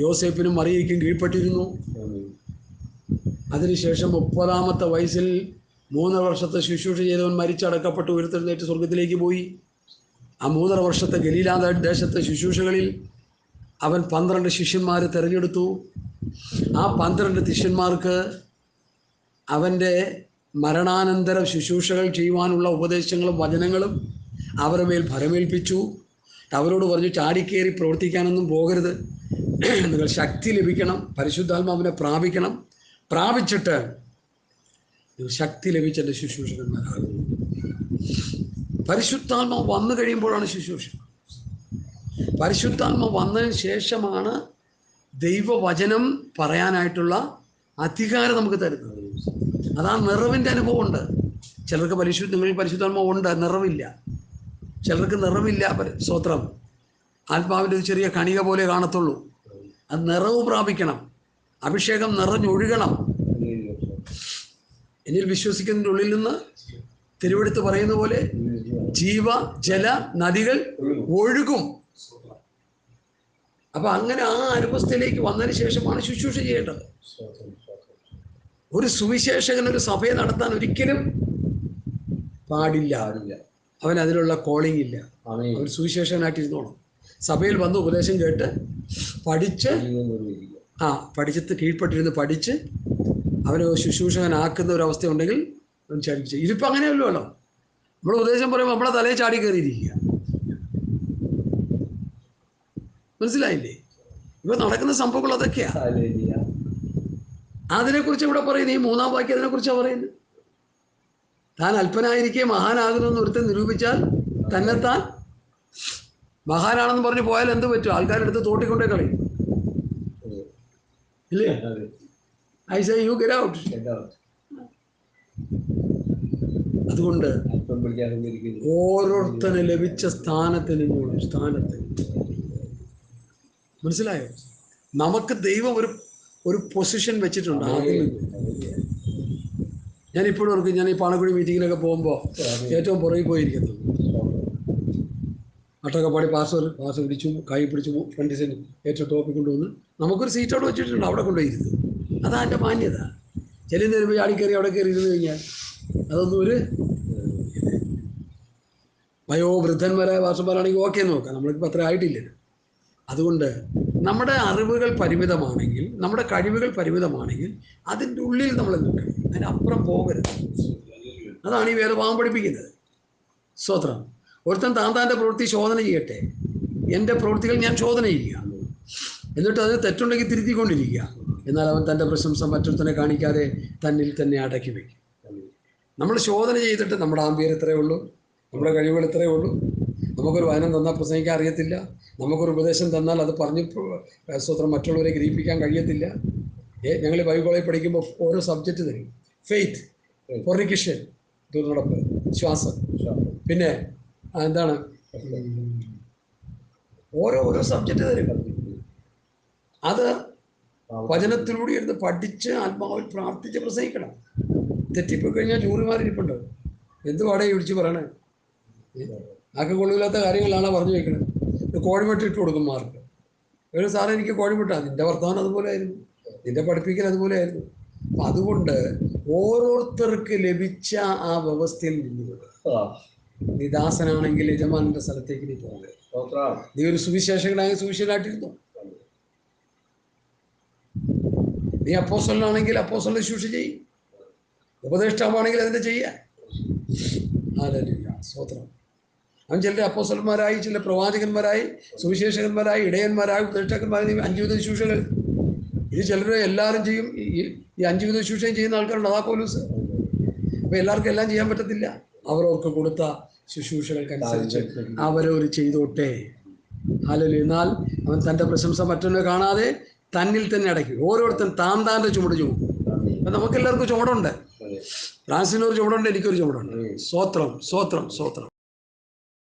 യോസേപ്പിനും മറിയയ്ക്കും കീഴ്പ്പെട്ടിരുന്നു. അതിനുശേഷം 30-ാമത്തെ വയസ്സിൽ 3 വർഷത്തെ ശുശ്രൂഷ ചെയ്തവൻ മരിച്ചടക്കപ്പെട്ട് ഉയർത്തെഴുന്നേറ്റ് സ്വർഗത്തിലേക്ക് പോയി. ആ 3 വർഷത്തെ ഗലീല ദേശത്തെ ശുശ്രൂഷകളിൽ അവൻ 12 ശിഷ്യന്മാരെ തിരഞ്ഞെടുത്തു. ആ 12 ശിഷ്യന്മാർക്ക് അവൻ്റെ മരണാനന്തര ശുശ്രൂഷകൾ ചെയ്യുവാനുള്ള ഉപദേശങ്ങളും വചനങ്ങളും അവരുടെ മേൽ ഭരമേൽപ്പിച്ചു. അവരോട് പറഞ്ഞു, ചാടിക്കേറി പ്രവർത്തിക്കാനൊന്നും പോകരുത്, നിങ്ങൾ ശക്തി ലഭിക്കണം, പരിശുദ്ധാത്മാവിനെ പ്രാപിക്കണം, പ്രാപിച്ചിട്ട് ശക്തി ലഭിച്ച എൻ്റെ ശുശ്രൂഷകന്മാരാകും. പരിശുദ്ധാത്മാവ് വന്നു കഴിയുമ്പോഴാണ് ശുശ്രൂഷ. പരിശുദ്ധാത്മാവ് വന്നതിന് ശേഷമാണ് ദൈവവചനം പറയാനായിട്ടുള്ള അധികാരം നമുക്ക് തരുന്നത്. അതാ നിറവിൻ്റെ അനുഭവമുണ്ട്. ചിലർക്ക് നിങ്ങൾക്ക് പരിശുദ്ധാത്മാവ് ഉണ്ട്, നിറവില്ല. ചിലർക്ക് നിറവില്ല. സ്തോത്രം. ആത്മാവിൻ്റെ ഒരു ചെറിയ കണിക പോലെ കാണത്തുള്ളൂ. അത് നിറവ് പ്രാപിക്കണം. അഭിഷേകം നിറഞ്ഞൊഴുകണം. എന്നിൽ വിശ്വസിക്കുന്നതിൻ്റെ ഉള്ളിൽ നിന്ന് തിരുവെടുത്ത് പറയുന്ന പോലെ ജീവ ജല നദികൾ ഒഴുകും. അപ്പൊ അങ്ങനെ ആ അനുഭവത്തിലേക്ക് വന്നതിന് ശേഷമാണ് ശുശ്രൂഷ ചെയ്യേണ്ടത്. ഒരു സുവിശേഷകൻ ഒരു സഭയെ നടത്താൻ ഒരിക്കലും പാടില്ല. അവൻ അതിനുള്ള കോളിംഗ് ഇല്ല. അവൻ സുവിശേഷകനായിട്ടിരുന്നോണം. സഭയിൽ വന്ന് ഉപദേശം കേട്ട് പഠിച്ച് പഠിച്ചിട്ട് കീഴ്പ്പെട്ടിരുന്ന് പഠിച്ച് അവന് ശുശ്രൂഷകനാക്കുന്ന ഒരവസ്ഥ ഉണ്ടെങ്കിൽ അവൻ ചാടിച്ച്. ഇതിപ്പോൾ അങ്ങനെയല്ലോ. നമ്മൾ ഉപദേശം പറയുമ്പോൾ നമ്മളെ തലയിൽ ചാടി കയറിയിരിക്കുക. മനസ്സിലായില്ലേ? ഇപ്പൊ നടക്കുന്ന സംഭവങ്ങൾ അതൊക്കെയാ. അതിനെക്കുറിച്ച് ഇവിടെ പറയുന്നത് ഈ 3-ാം വാക്യം അതിനെക്കുറിച്ചാണ് പറയുന്നത്. താൻ അല്പനായിരിക്കെ മഹാനാകുന്നെന്ന് ഒരുത്തൻ നിരൂപിച്ചാൽ തന്നെത്താൻ മഹാനാണെന്ന് പറഞ്ഞ് പോയാൽ എന്ത് പറ്റും? ആൾക്കാരെടുത്ത് തോട്ടിക്കൊണ്ടേ കളയും. ഇല്ലേ? I say you get out. അതുകൊണ്ട് ഓരോരുത്തന് ലഭിച്ച സ്ഥാനത്തിന് മനസ്സിലായോ? നമുക്ക് ദൈവം ഒരു പൊസിഷൻ വെച്ചിട്ടുണ്ട്. ഞാനിപ്പോഴും ഓർക്കും, ഞാൻ ഈ പാണക്കുഴി മീറ്റിങ്ങിലൊക്കെ പോകുമ്പോൾ ഏറ്റവും പുറകിൽ പോയിരിക്കുന്നത്. അട്ടൊക്കെ പാടി പാസ് പിടിച്ചു, കൈ പിടിച്ചു, ഫ്രണ്ട് സൈഡ് ഏറ്റവും ടോപ്പിൽ കൊണ്ടുവന്ന് നമുക്കൊരു സീറ്റ് അവിടെ വെച്ചിട്ടുണ്ട്. അവിടെ കൊണ്ടുപോയിരുന്നു. അതാ എൻ്റെ മാന്യത. ചെല്ലുന്ന വരുമ്പോൾ ചാടി കയറി അവിടെ കയറി ഇരുന്ന് കഴിഞ്ഞാൽ അതൊന്നും ഒരു വയോവൃദ്ധന്മാരായ പാസ്റ്റർമാരാണെങ്കിൽ ഓക്കെ നോക്കാം. നമ്മളിപ്പോൾ അത്ര ആയിട്ടില്ലല്ലോ. അതുകൊണ്ട് നമ്മുടെ അറിവുകൾ പരിമിതമാണെങ്കിൽ, നമ്മുടെ കഴിവുകൾ പരിമിതമാണെങ്കിൽ അതിൻ്റെ ഉള്ളിൽ നമ്മൾ നിൽക്കണം. അതിനപ്പുറം പോകരുത്. അതാണ് ഈ വേദഭാഗം പഠിപ്പിക്കുന്നത്. സ്തോത്രം. ഒരുത്തൻ താൻ്റെ പ്രവൃത്തി ശോധന ചെയ്യട്ടെ. എൻ്റെ പ്രവൃത്തികൾ ഞാൻ ശോധന ചെയ്യുക, എന്നിട്ട് അതിന് തെറ്റുണ്ടെങ്കിൽ തിരുത്തിക്കൊണ്ടിരിക്കുക. എന്നാൽ അവൻ തൻ്റെ പ്രശംസ മറ്റൊരുത്തനെ കാണിക്കാതെ തന്നിൽ തന്നെ അടക്കി വയ്ക്കും. നമ്മൾ ശോധന ചെയ്തിട്ട് നമ്മുടെ ആംബിയർ ഇത്രയേ ഉള്ളൂ, നമ്മുടെ കഴിവുകൾ ഇത്രയേ ഉള്ളൂ, നമുക്കൊരു വചനം തന്നാൽ പ്രസംഗിക്കാൻ അറിയത്തില്ല, നമുക്കൊരു ഉപദേശം തന്നാൽ അത് പറഞ്ഞ് സ്തോത്രം മറ്റുള്ളവരെ ഗ്രഹിപ്പിക്കാൻ കഴിയത്തില്ല. ഞങ്ങൾ ബൈബിൾ കോളേജിൽ പഠിക്കുമ്പോൾ ഓരോ സബ്ജക്റ്റ് തരും. ഫെയ്ത്ത്, പൊറിക്കിഷൻ, നടപ്പ്, വിശ്വാസം, പിന്നെ എന്താണ് ഓരോ സബ്ജക്റ്റ് തരും. അത് വചനത്തിലൂടെ എടുത്ത് പഠിച്ച് ആത്മാവിൽ പ്രാർത്ഥിച്ച് പ്രസംഗിക്കണം. തെറ്റിപ്പോയി കഴിഞ്ഞാൽ ജൂറിമാരിപ്പുണ്ട്. എന്തുവാടേ വിളിച്ച് പറയണേ? ആക്കെ കൊള്ളില്ലാത്ത കാര്യങ്ങളാണ് പറഞ്ഞു വയ്ക്കണത്. കോഴിമുട്ട ഇട്ട് കൊടുക്കും മാർക്ക്. ഒരു സാറേ എനിക്ക് കോഴിമുട്ട, നിന്റെ വർത്തമാനം അതുപോലെ ആയിരുന്നു, നിന്റെ പഠിപ്പിക്കൽ അതുപോലെ ആയിരുന്നു. അപ്പം അതുകൊണ്ട് ഓരോരുത്തർക്ക് ലഭിച്ച ആ വ്യവസ്ഥയിൽ നിന്നുകൊണ്ട് നീ ദാസനാണെങ്കിൽ യജമാനന്റെ സ്ഥലത്തേക്ക് നീ പോകരുത്. നീ ഒരു സുവിശേഷകനാണെങ്കിൽ സുവിശേഷനായിട്ടിരുന്നു. നീ അപ്പോസ്തലനാണെങ്കിൽ അപ്പോസ്തലനെ ശുശ്രൂഷ ചെയ്യും. ഉപദേഷ്ടാവാണെങ്കിൽ അതിൻ്റെ ചെയ്യാൻ. ഹല്ലേലൂയ, സ്തോത്രം. അവൻ ചിലർ അപ്പോസ്തലന്മാരായി, ചില പ്രവാചകന്മാരായി, സുവിശേഷകന്മാരായി, ഇടയന്മാരായി, ഉപദേഷ്ടാക്കന്മാരായി 5 വിധ ശുശ്രൂഷകൾ. ഇത് ചിലർ എല്ലാവരും ചെയ്യും. ഈ 5 വിധ ശുശ്രൂഷയും ചെയ്യുന്ന ആൾക്കാരുണ്ട്. അതാ പൗലോസ്. അപ്പോൾ എല്ലാവർക്കും എല്ലാം ചെയ്യാൻ പറ്റത്തില്ല. അവരവർക്ക് കൊടുത്ത ശുശ്രൂഷകൾക്കനുസരിച്ച് അവരവർ ചെയ്തോട്ടെ. ഹല്ലേലൂയ. എന്നാൽ അവൻ തൻ്റെ പ്രശംസ മറ്റൊന്നെ കാണാതെ തന്നിൽ തന്നെ അടയ്ക്കും. ഓരോരുത്തൻ താൻ്റെ ചുമട് ചുമക്കും. അപ്പം നമുക്കെല്ലാവർക്കും ചുമടുണ്ട്. ഫ്രാൻസിനൊരു ചുമടുണ്ട്, എനിക്കൊരു ചുമടുണ്ട്. സ്തോത്രം, സ്തോത്രം, സ്തോത്രം.